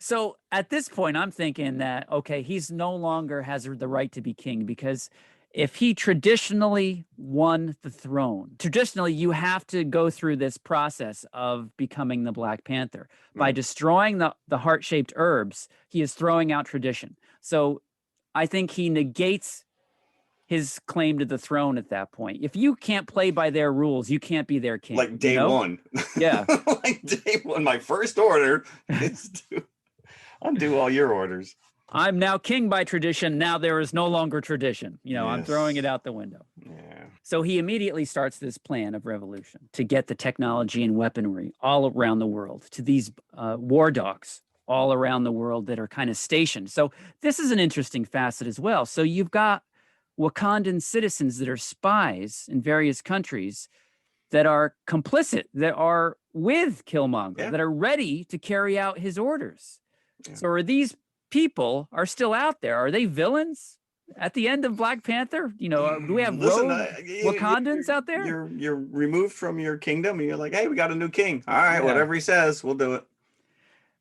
So at this point, I'm thinking that, okay, he's no longer has the right to be king because if he traditionally won the throne, traditionally you have to go through this process of becoming the Black Panther. By destroying the heart-shaped herbs, he is throwing out tradition. So I think he negates his claim to the throne at that point. If you can't play by their rules, you can't be their king. Like day one. Yeah. Like day one, my first order is to undo all your orders. I'm now king by tradition. Now there is no longer tradition. I'm throwing it out the window. Yeah. So he immediately starts this plan of revolution to get the technology and weaponry all around the world to these war dogs all around the world that are kind of stationed. So this is an interesting facet as well. So you've got Wakandan citizens that are spies in various countries that are complicit, that are with Killmonger, that are ready to carry out his orders. Yeah. So are these people are still out there? Are they villains at the end of Black Panther? Do we have rogue Wakandans out there? You're removed from your kingdom and you're like, hey, we got a new king. All right, whatever he says, we'll do it.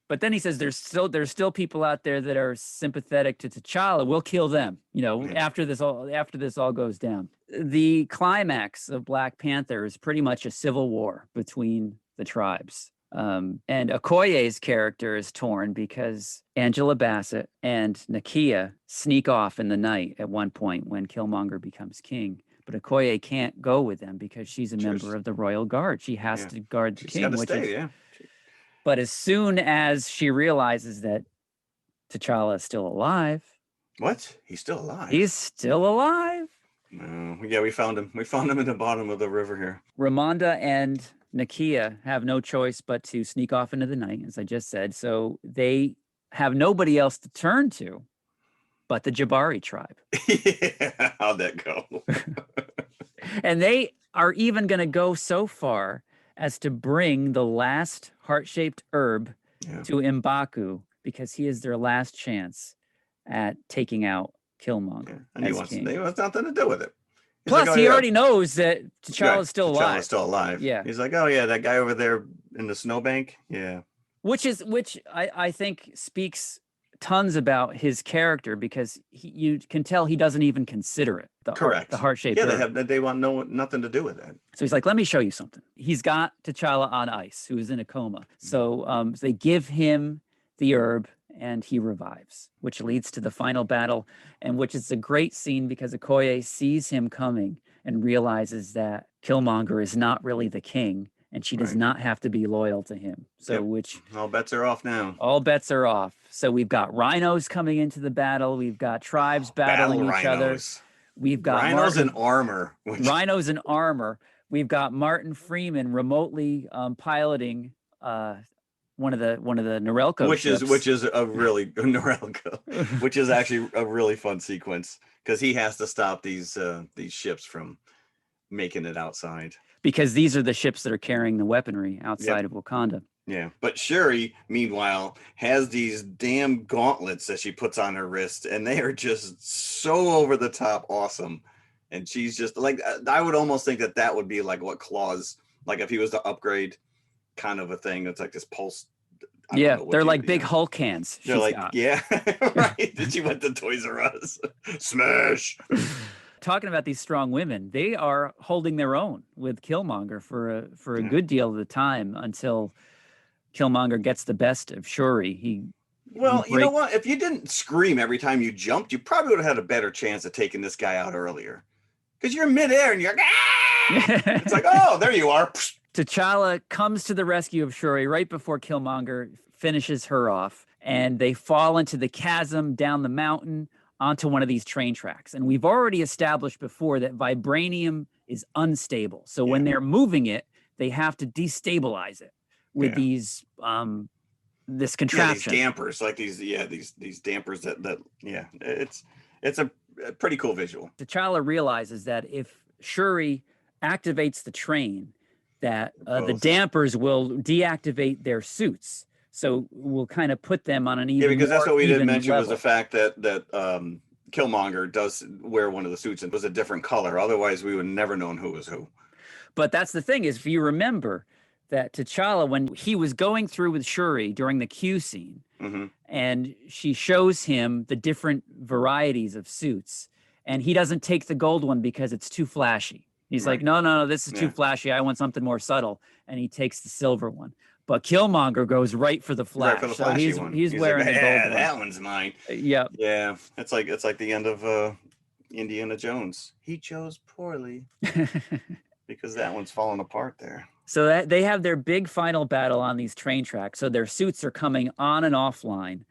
But then he says there's still people out there that are sympathetic to T'Challa. We'll kill them, after this all goes down. The climax of Black Panther is pretty much a civil war between the tribes. And Okoye's character is torn because Angela Bassett and Nakia sneak off in the night at one point when Killmonger becomes king. But Okoye can't go with them because she's a member of the Royal Guard. She has to guard the king. But as soon as she realizes that T'Challa is still alive. What? He's still alive? He's still alive. No. Yeah, we found him. We found him in the bottom of the river here. Ramonda and Nakia have no choice but to sneak off into the night, as I just said. So they have nobody else to turn to but the Jabari tribe. Yeah, how'd that go? And they are even going to go so far as to bring the last heart-shaped herb to M'Baku because he is their last chance at taking out Killmonger. Yeah. And he wants nothing to do with it. He's Plus, he already knows that T'Challa is still alive. T'Challa's still alive. Yeah. He's like, oh, yeah, that guy over there in the snowbank. Yeah. Which I think speaks tons about his character because you can tell he doesn't even consider it. Correct. The heart-shaped herb. Yeah, they want nothing to do with it. So he's like, let me show you something. He's got T'Challa on ice, who is in a coma. So they give him the herb and he revives, which leads to the final battle, and which is a great scene because Okoye sees him coming and realizes that Killmonger is not really the king and she does not have to be loyal to him. So which all bets are off now. All bets are off. So we've got rhinos coming into the battle. We've got tribes battling each other. We've got rhinos in armor. Rhinos in armor. We've got Martin Freeman remotely piloting one of the Norelco ships. which is a really Norelco, which is actually a really fun sequence because he has to stop these ships from making it outside. Because these are the ships that are carrying the weaponry outside of Wakanda. Yeah, but Shuri, meanwhile, has these damn gauntlets that she puts on her wrist, and they are just so over the top awesome. And she's just like, I would almost think that would be like what Claw's, like if he was to upgrade kind of a thing. It's like this pulse. Yeah, they're like big Hulk hands. They're like, yeah, right. Did she went to Toys R Us? Smash. Talking about these strong women, they are holding their own with Killmonger for a good deal of the time until Killmonger gets the best of Shuri. You know what? If you didn't scream every time you jumped, you probably would have had a better chance of taking this guy out earlier. Because you're midair and you're like, ah! It's like, oh, there you are. T'Challa comes to the rescue of Shuri right before Killmonger finishes her off, and they fall into the chasm down the mountain onto one of these train tracks. And we've already established before that vibranium is unstable. So when they're moving it, they have to destabilize it with these this contraption. These dampers, like these dampers that it's a pretty cool visual. T'Challa realizes that if Shuri activates the train, that the dampers will deactivate their suits. So we'll kind of put them on an even because that's what we didn't mention level. Was the fact that Killmonger does wear one of the suits and it was a different color. Otherwise, we would never known who was who. But that's the thing is, if you remember that T'Challa, when he was going through with Shuri during the Q scene, and she shows him the different varieties of suits, and he doesn't take the gold one because it's too flashy. He's like, no, this is too flashy. I want something more subtle. And he takes the silver one. But Killmonger goes right for the flash. Right for the flashy one. He's wearing like, the gold one. That one's mine. Yeah. Yeah. It's like the end of Indiana Jones. He chose poorly because that one's falling apart there. So that they have their big final battle on these train tracks. So their suits are coming on and offline.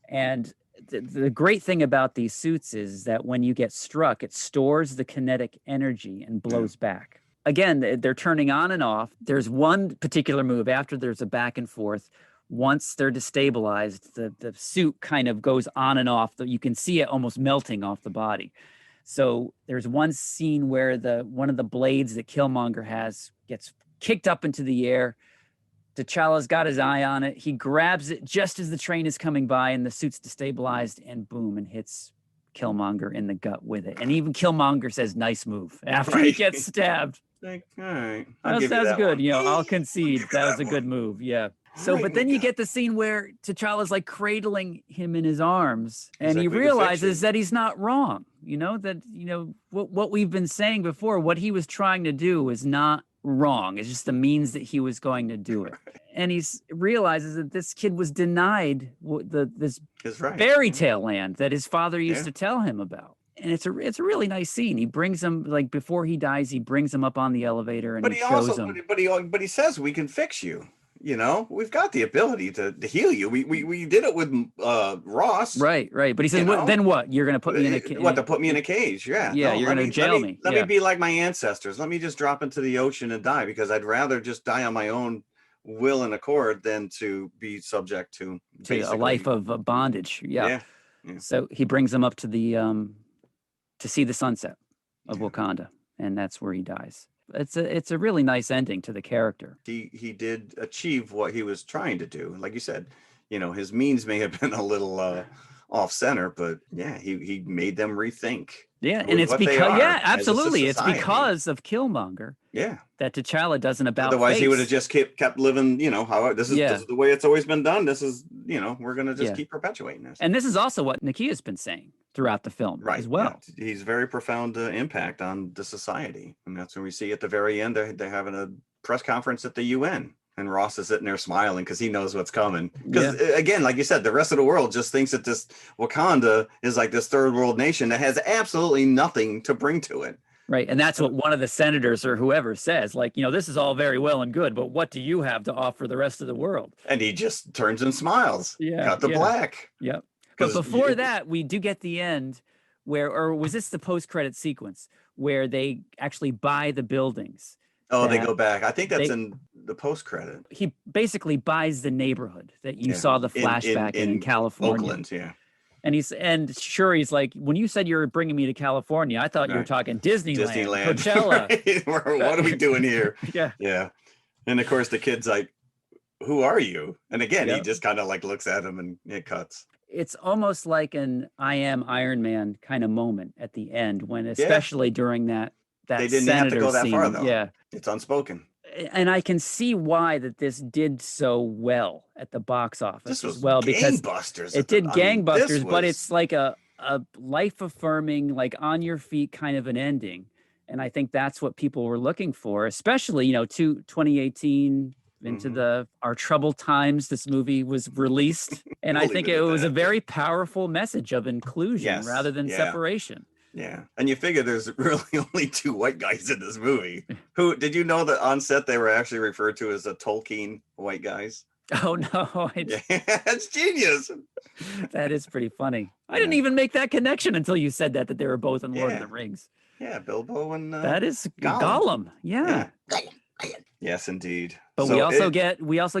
And the great thing about these suits is that when you get struck, it stores the kinetic energy and blows back. Again, they're turning on and off. There's one particular move after there's a back and forth. Once they're destabilized, the suit kind of goes on and off. You can see it almost melting off the body. So there's one scene where one of the blades that Killmonger has gets kicked up into the air. T'Challa's got his eye on it. He grabs it just as the train is coming by and the suit's destabilized, and boom, and hits Killmonger in the gut with it. And even Killmonger says, nice move, after he gets stabbed. Like, all right. That's good. One. You know, I'll concede that was a good move. Yeah. So, but then you get the scene where T'Challa's like cradling him in his arms, and he realizes that he's not wrong. You know, that, you know, what we've been saying before, what he was trying to do was not wrong. It's just the means that he was going to do it. And he realizes that this kid was denied this fairy tale land that his father used to tell him about. And it's a really nice scene. He brings him, like, before he dies, he brings him up on the elevator and shows him. But he says, we can fix you. You know, we've got the ability to heal you. We did it with Ross. Right. But he says, then what? You're going to put me in a cage? What, to put me in a cage? Yeah. Yeah, no, you're going to jail me. Let me be like my ancestors. Let me just drop into the ocean and die, because I'd rather just die on my own will and accord than to be subject to a life of bondage. Yeah. So he brings him up to the to see the sunset of Wakanda, and that's where he dies. It's a really nice ending to the character. He did achieve what he was trying to do. Like you said, you know, his means may have been a little off center, but yeah, he made them rethink. Yeah, and it's because absolutely, it's because of Killmonger. Yeah, that T'Challa doesn't about. Otherwise, he would have just kept living. You know, how this is the way it's always been done. This is, you know, we're gonna just keep perpetuating this. And this is also what Nakia's been saying throughout the film, as well. Yeah. He's very profound impact on the society, and that's when we see at the very end they're having a press conference at the UN. And Ross is sitting there smiling because he knows what's coming. Because again, like you said, the rest of the world just thinks that this Wakanda is like this third world nation that has absolutely nothing to bring to it. Right. And that's what one of the senators or whoever says, like, you know, this is all very well and good, but what do you have to offer the rest of the world? And he just turns and smiles. Yeah. Got the black. Yep. But before that, we do get the end where, or was this the post-credit sequence where they actually buy the buildings? Oh, they go back. I think that's in the post-credit. He basically buys the neighborhood that you saw the flashback in California. Oakland, yeah. And he's like, when you said you were bringing me to California, I thought you were talking Disneyland. Coachella. Right. What are we doing here? Yeah. And of course, the kid's like, "Who are you?" And again, he just kind of like looks at him and it cuts. It's almost like an I Am Iron Man kind of moment at the end, when especially during that they didn't have to go that far, though. Yeah, it's unspoken. And I can see why that this did so well at the box office as well, because it did gangbusters, but it's like a life-affirming, like on your feet kind of an ending. And I think that's what people were looking for, especially, you know, 2018 into our troubled times. This movie was released, and I think it was a very powerful message of inclusion rather than separation. Yeah. And you figure there's really only two white guys in this movie. Who did you know that on set they were actually referred to as the Tolkien white guys? Oh, no. That's genius. That is pretty funny. I didn't even make that connection until you said that they were both in Lord of the Rings. Yeah, Bilbo and that is Gollum. Yeah. Yes, indeed. But we also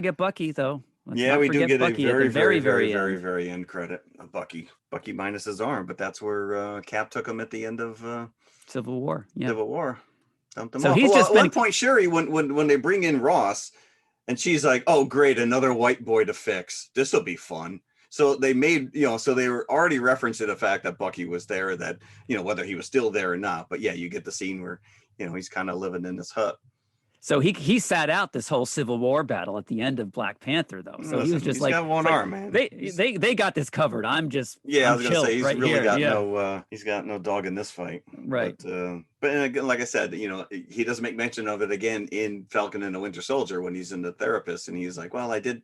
get Bucky, though. We do get Bucky a very end credit. Bucky minus his arm, but that's where Cap took him at the end of Civil War. Yeah. Civil War. Dumped him so off. He's just at one point, Shuri, when they bring in Ross, and she's like, "Oh, great, another white boy to fix. This will be fun." So they made, so they were already referencing the fact that Bucky was there, that, whether he was still there or not. But yeah, you get the scene where, he's kind of living in this hut. So he sat out this whole Civil War battle at the end of Black Panther, though. So he was just like, got one arm, man. They got this covered. I'm just I was gonna say he's really got he's got no dog in this fight, right? But again, like I said, he doesn't make mention of it again in Falcon and the Winter Soldier when he's in the therapist, and he's like, well, I did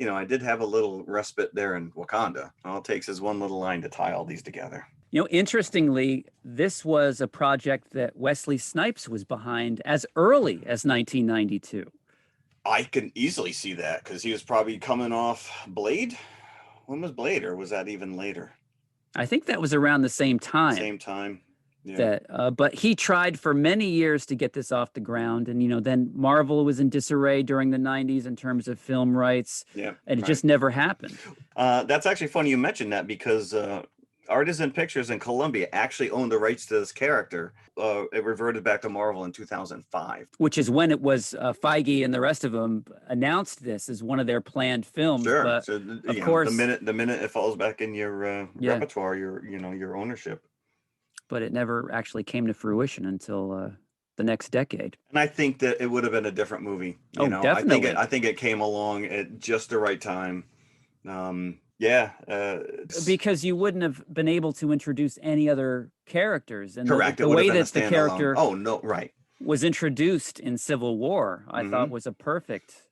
have a little respite there in Wakanda. All it takes is one little line to tie all these together. Interestingly, this was a project that Wesley Snipes was behind as early as 1992. I can easily see that because he was probably coming off Blade. When was Blade, or was that even later? I think that was around the same time. Same time. Yeah. That, but he tried for many years to get this off the ground, and then Marvel was in disarray during the '90s in terms of film rights, Yeah, and it just never happened. That's actually funny you mentioned that, because Artisan Pictures and Columbia actually owned the rights to this character. It reverted back to Marvel in 2005, which is when it was Feige and the rest of them announced this as one of their planned films. Sure. But So of course, the minute it falls back in your repertoire, your ownership. But it never actually came to fruition until the next decade. And I think that it would have been a different movie. Definitely. I think it came along at just the right time. Because you wouldn't have been able to introduce any other characters, and correct. The way that the character was introduced in Civil War, I thought was a perfect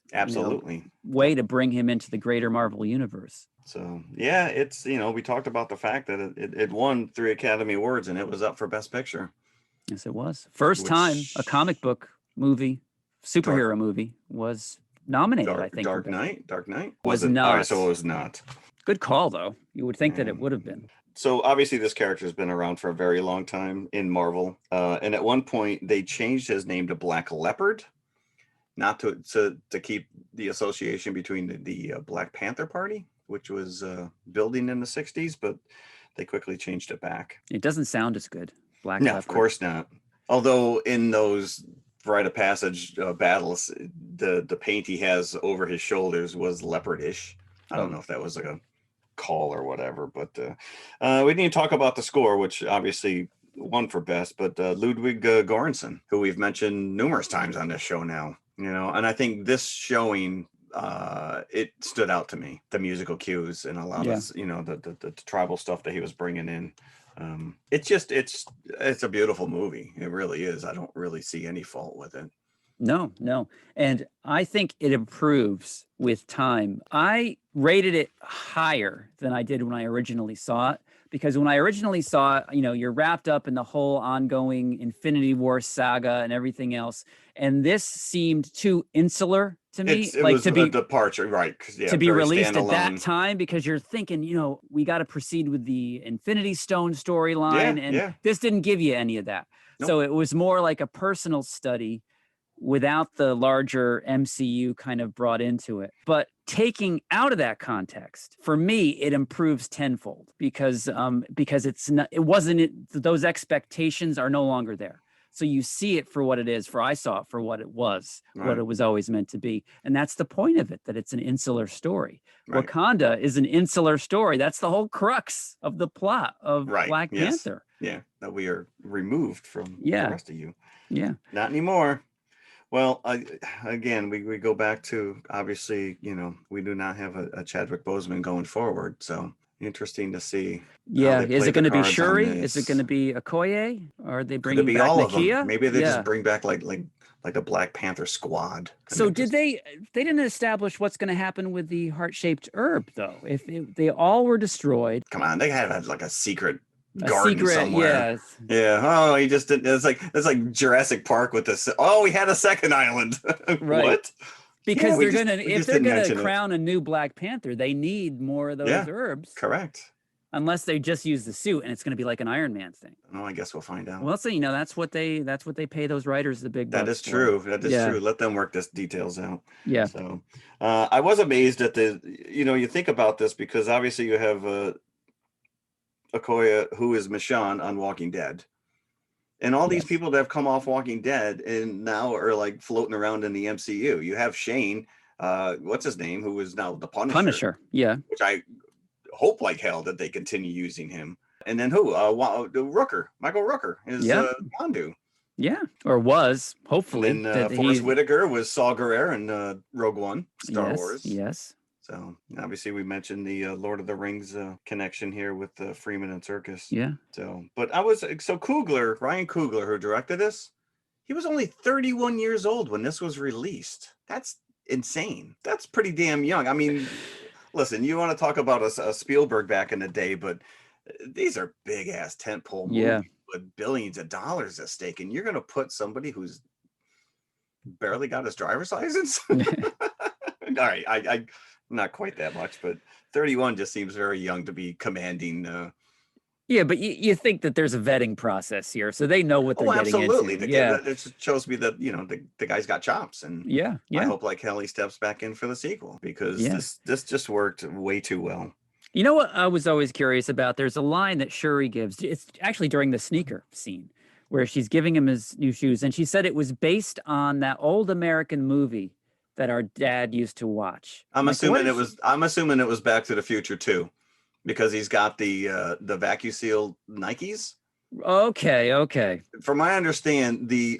way to bring him into the greater Marvel universe. So yeah, it's we talked about the fact that it won 3 Academy Awards, and it was up for Best Picture. Yes, it was. First time a comic book movie, superhero movie, was nominated. I think Dark Knight was not. All right, so it was not. Good call, though. You would think that it would have been. So obviously this character has been around for a very long time in Marvel, and at one point they changed his name to Black Leopard, not to keep the association between the Black Panther Party, which was building in the 60s, but they quickly changed it back. It doesn't sound as good. Black No, Leopard. of course not. Although in those rite of passage battles, the paint he has over his shoulders was leopardish. I don't know if that was like a call or whatever, but we need to talk about the score, which obviously won for best, but Ludwig Göransson, who we've mentioned numerous times on this show now, and I think this showing it stood out to me, the musical cues and a lot of the tribal stuff that he was bringing in. It's a beautiful movie. It really is. I don't really see any fault with it. No. And I think it improves with time. I rated it higher than I did when I originally saw it, because when I originally saw it, you're wrapped up in the whole ongoing Infinity War saga and everything else. And this seemed too insular to me. It was a departure, right? To be released at that time, because you're thinking, we got to proceed with the Infinity Stone storyline. And this didn't give you any of that. Nope. So it was more like a personal study without the larger MCU kind of brought into it. But taking out of that context, for me, it improves tenfold, because it's not, those expectations are no longer there. So you see it for what it is, I saw it for what it was, right. What it was always meant to be. And that's the point of it, that it's an insular story. Right. Wakanda is an insular story. That's the whole crux of the plot of Black Panther. Yeah, that we are removed from the rest of you. Yeah. Not anymore. Well, again, we go back to, obviously, we do not have a Chadwick Boseman going forward. So interesting to see. Yeah. Is it going to be Shuri? Is it going to be Okoye? Or are they bringing back all Nakia? Of them? Maybe they just bring back like a Black Panther squad. So they didn't establish what's going to happen with the heart-shaped herb, though. If they all were destroyed. Come on, they had like a secret garden somewhere. Yeah. Oh, he just didn't. It's like Jurassic Park with this. Oh, we had a second island. Right. What? Because if they're gonna crown a new Black Panther, they need more of those herbs. Correct. Unless they just use the suit, and it's going to be like an Iron Man thing. Oh, I guess we'll find out. Well, so that's what they pay those writers the big bucks. That is true. That is true. Let them work this details out. Yeah. So, I was amazed at you think about this, because obviously you have Okoye, who is Michonne on Walking Dead, and all these people that have come off Walking Dead and now are like floating around in the MCU. You have Shane, what's his name, who is now the Punisher. Yeah, which I hope like hell that they continue using him. And then who? Rooker, Michael Rooker is Yondu. Yeah, or was, hopefully. And Forrest Whitaker was Saw Gerrera in Rogue One, Star Wars. Yes. So obviously we mentioned the Lord of the Rings connection here with Freeman and Serkis. Yeah. So, but Ryan Coogler, who directed this, he was only 31 years old when this was released. That's insane. That's pretty damn young. I mean, listen, you want to talk about a Spielberg back in the day, but these are big ass tentpole movies with billions of dollars at stake, and you're going to put somebody who's barely got his driver's license. All right, I not quite that much, but 31 just seems very young to be commanding Yeah, but you think that there's a vetting process here, so they know what they're Oh, getting absolutely. into. Yeah, It just shows me that, the guy's got chops, and yeah, I yeah, hope like hell he steps back in for the sequel, because yeah. this just worked way too well. You know what I was always curious about? There's a line that Shuri gives. It's actually during the sneaker scene where she's giving him his new shoes, and she said it was based on that old American movie that our dad used to watch. I'm Like, what assuming it is was I'm assuming it was Back to the Future too, because he's got the vacuum seal Nikes. Okay, okay. From my understand, the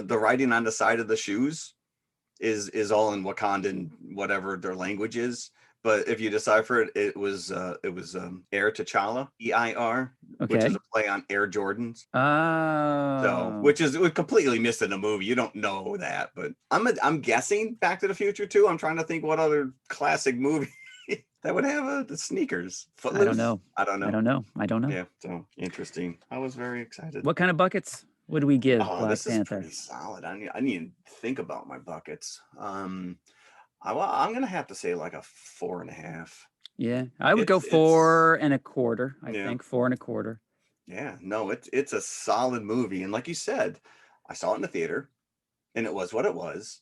writing on the side of the shoes is all in Wakandan, whatever their language is. But if you decipher it, it was Air T'Challa, EIR, which is Okay. a play on Air Jordans. So, Oh, which is completely missed in the movie. You don't know that, but I'm guessing Back to the Future too. I'm trying to think what other classic movie that would have the sneakers. Footloose? I don't know. I don't know. I don't know. I don't know. Yeah, so interesting. I was very excited. What kind of buckets would we give Oh, Black this is Panther? pretty solid. I need to think about my buckets. I'm gonna have to say like a 4.5. Yeah, I would go It's 4.25. I Yeah. think 4.25. Yeah, no, it's a solid movie, and like you said, I saw it in the theater, and it was what it was.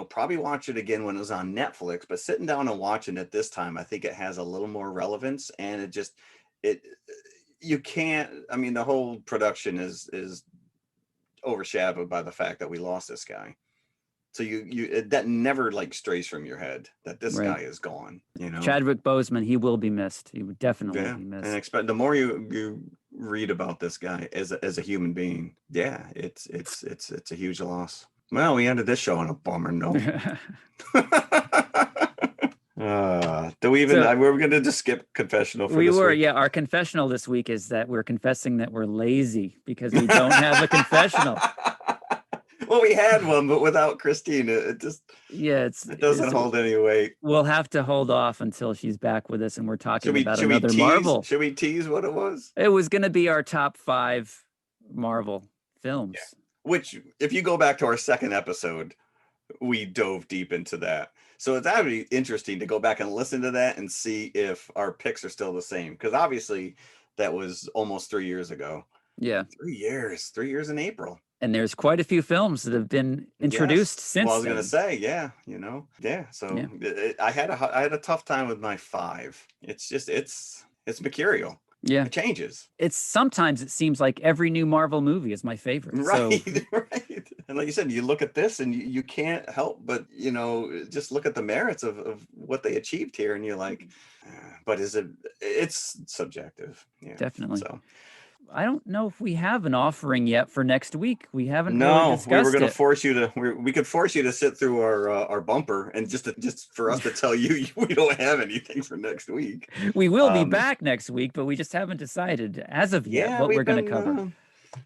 Probably watch it again when it was on Netflix, but sitting down and watching it this time, I think it has a little more relevance, and it you can't. I mean, the whole production is overshadowed by the fact that we lost this guy. So that never like strays from your head that this Right. guy is gone. Chadwick Boseman, he will be missed. He would definitely Yeah, be and missed. the more you read about this guy as a human being, yeah, it's a huge loss. Well, we ended this show on a bummer note. Do we even? So- we were going to just skip confessional for We this were, week. yeah. Our confessional this week is that we're confessing that we're lazy because we don't have a confessional. Well, we had one, but without Christine, it just Yeah, it doesn't hold any weight. We'll have to hold off until she's back with us and we're talking about Should we another tease? Marvel. Should we tease what it was? It was going to be our top 5 Marvel films. Yeah. Which, if you go back to our second episode, we dove deep into that. So it's actually interesting to go back and listen to that and see if our picks are still the same. Because obviously, that was almost 3 years ago. Yeah. 3 years. 3 years in April. And there's quite a few films that have been introduced Yes. since Well, I was then. going to say, yeah. So Yeah. I had a tough time with my 5. It's just it's mercurial. Yeah. It changes. Sometimes it seems like every new Marvel movie is my favorite. Right, So, right. And like you said, you look at this and you can't help but, just look at the merits of what they achieved here. And you're like, but it's subjective. Yeah. Definitely. So I don't know if we have an offering yet for next week. We haven't really no, we discussed were going to it. force you to, we could force you to sit through our bumper and just for us to tell you we don't have anything for next week. We will be back next week, but we just haven't decided as of yet what we're going to cover.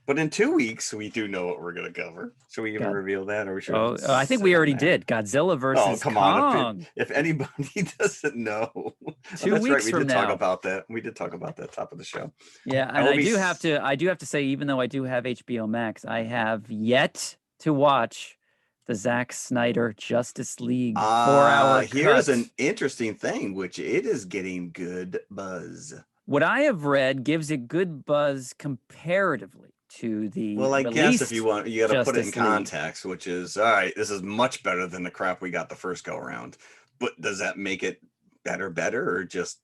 But in 2 weeks, we do know what we're going to cover. Should we even reveal that, or should we? Oh, I think we already did. Godzilla versus come Kong. on! If anybody doesn't know, 2 weeks right. We from did now. talk about that. We did talk about that top of the show. Yeah, and I do have to say, even though I do have HBO Max, I have yet to watch the Zack Snyder Justice League 4-hour cut. Here's an interesting thing, which it is getting good buzz. What I have read gives it good buzz comparatively to the I guess if you want, you got to put it in Justice context, which is all right. This is much better than the crap we got the first go around. But does that make it better, or just?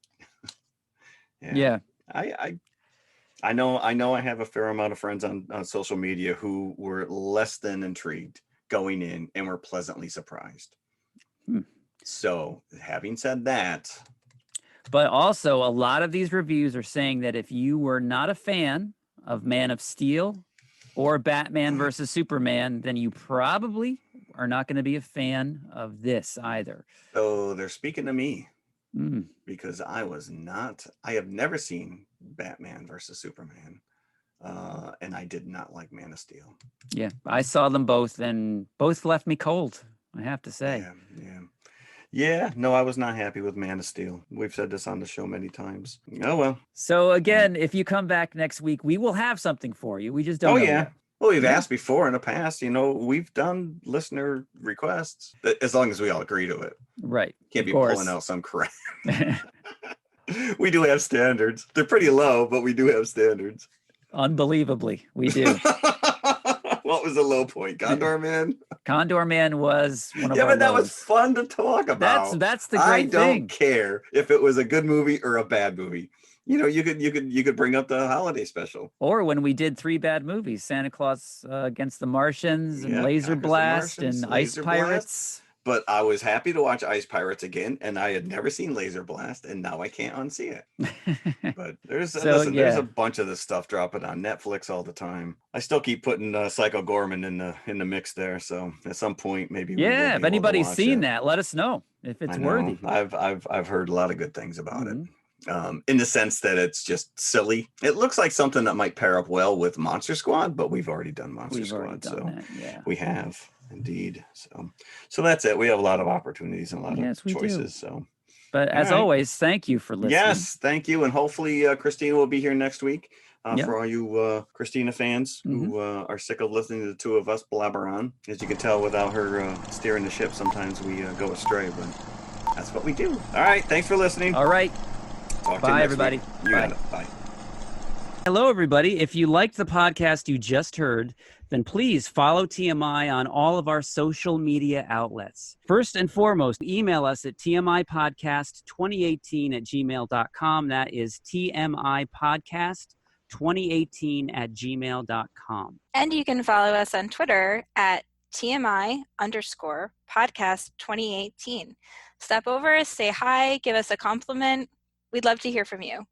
Yeah. I know. I have a fair amount of friends on social media who were less than intrigued going in and were pleasantly surprised. So, having said that. But also, a lot of these reviews are saying that if you were not a fan of Man of Steel or Batman versus Superman, then you probably are not going to be a fan of this either. So they're speaking to me because I have never seen Batman versus Superman. And I did not like Man of Steel. Yeah, I saw them both and both left me cold, I have to say. Yeah, no, I was not happy with Man of Steel. We've said this on the show many times. Oh, well. So again, if you come back next week, we will have something for you. We just don't know yet. Well, we've asked before in the past, we've done listener requests, as long as we all agree to it. Right. Can't be pulling out some crap. We do have standards. They're pretty low, but we do have standards. Unbelievably, we do. What was the low point? Condor Man? Condor Man was one of Yeah, our but that was lows. fun to talk about. That's the I great don't thing. care if it was a good movie or a bad movie. You know, you could bring up the holiday special. Or when we did 3 bad movies, Santa Claus Against the Martians and Yeah, Laser Conquers the Blast Martians, and Ice Laser Blast. Pirates. But I was happy to watch Ice Pirates again, and I had never seen Laser Blast, and now I can't unsee it. But there's there's yeah. a bunch of this stuff dropping on Netflix all the time. I still keep putting Psycho Gorman in the mix there, so at some point maybe we will Yeah, be if able to anybody's watch seen it. that, let us know if it's I know. worthy. I've heard a lot of good things about Mhm. it. In the sense that it's just silly. It looks like something that might pair up well with Monster Squad, but we've already done Monster We've Squad, already done so that, yeah. we have indeed. So that's it. We have a lot of opportunities and a lot Yes, of we do. choices. So But as right. always, thank you for listening. yes, thank you, and hopefully Christina will be here next week. Yeah. For all you Christina fans who are sick of listening to the two of us blabber on. As you can tell, without her steering the ship, sometimes we go astray, but that's what we do. All right, thanks for listening. All right. Talk to you Bye, next everybody. week. You got Bye. it. Bye. Hello, everybody. If you liked the podcast you just heard, then please follow TMI on all of our social media outlets. First and foremost, email us at tmipodcast2018@gmail.com. That is tmipodcast2018@gmail.com. And you can follow us on Twitter at TMI_podcast2018. Stop over, say hi, give us a compliment. We'd love to hear from you.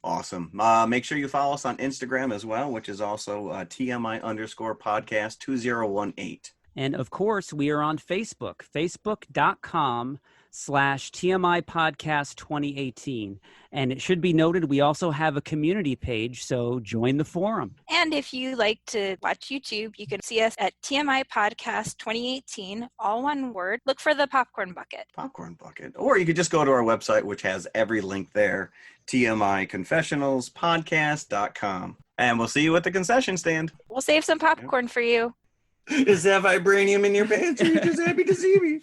Awesome. Make sure you follow us on Instagram as well, which is also TMI_podcast2018. And of course, we are on Facebook, facebook.com/TMI Podcast 2018. And it should be noted, we also have a community page, so join the forum. And if you like to watch YouTube, you can see us at TMI Podcast 2018, all one word. Look for the popcorn bucket. Popcorn bucket. Or you could just go to our website, which has every link there, TMIconfessionalspodcast.com. And we'll see you at the concession stand. We'll save some popcorn for you. Is that vibranium in your pants? Or are you just happy to see me?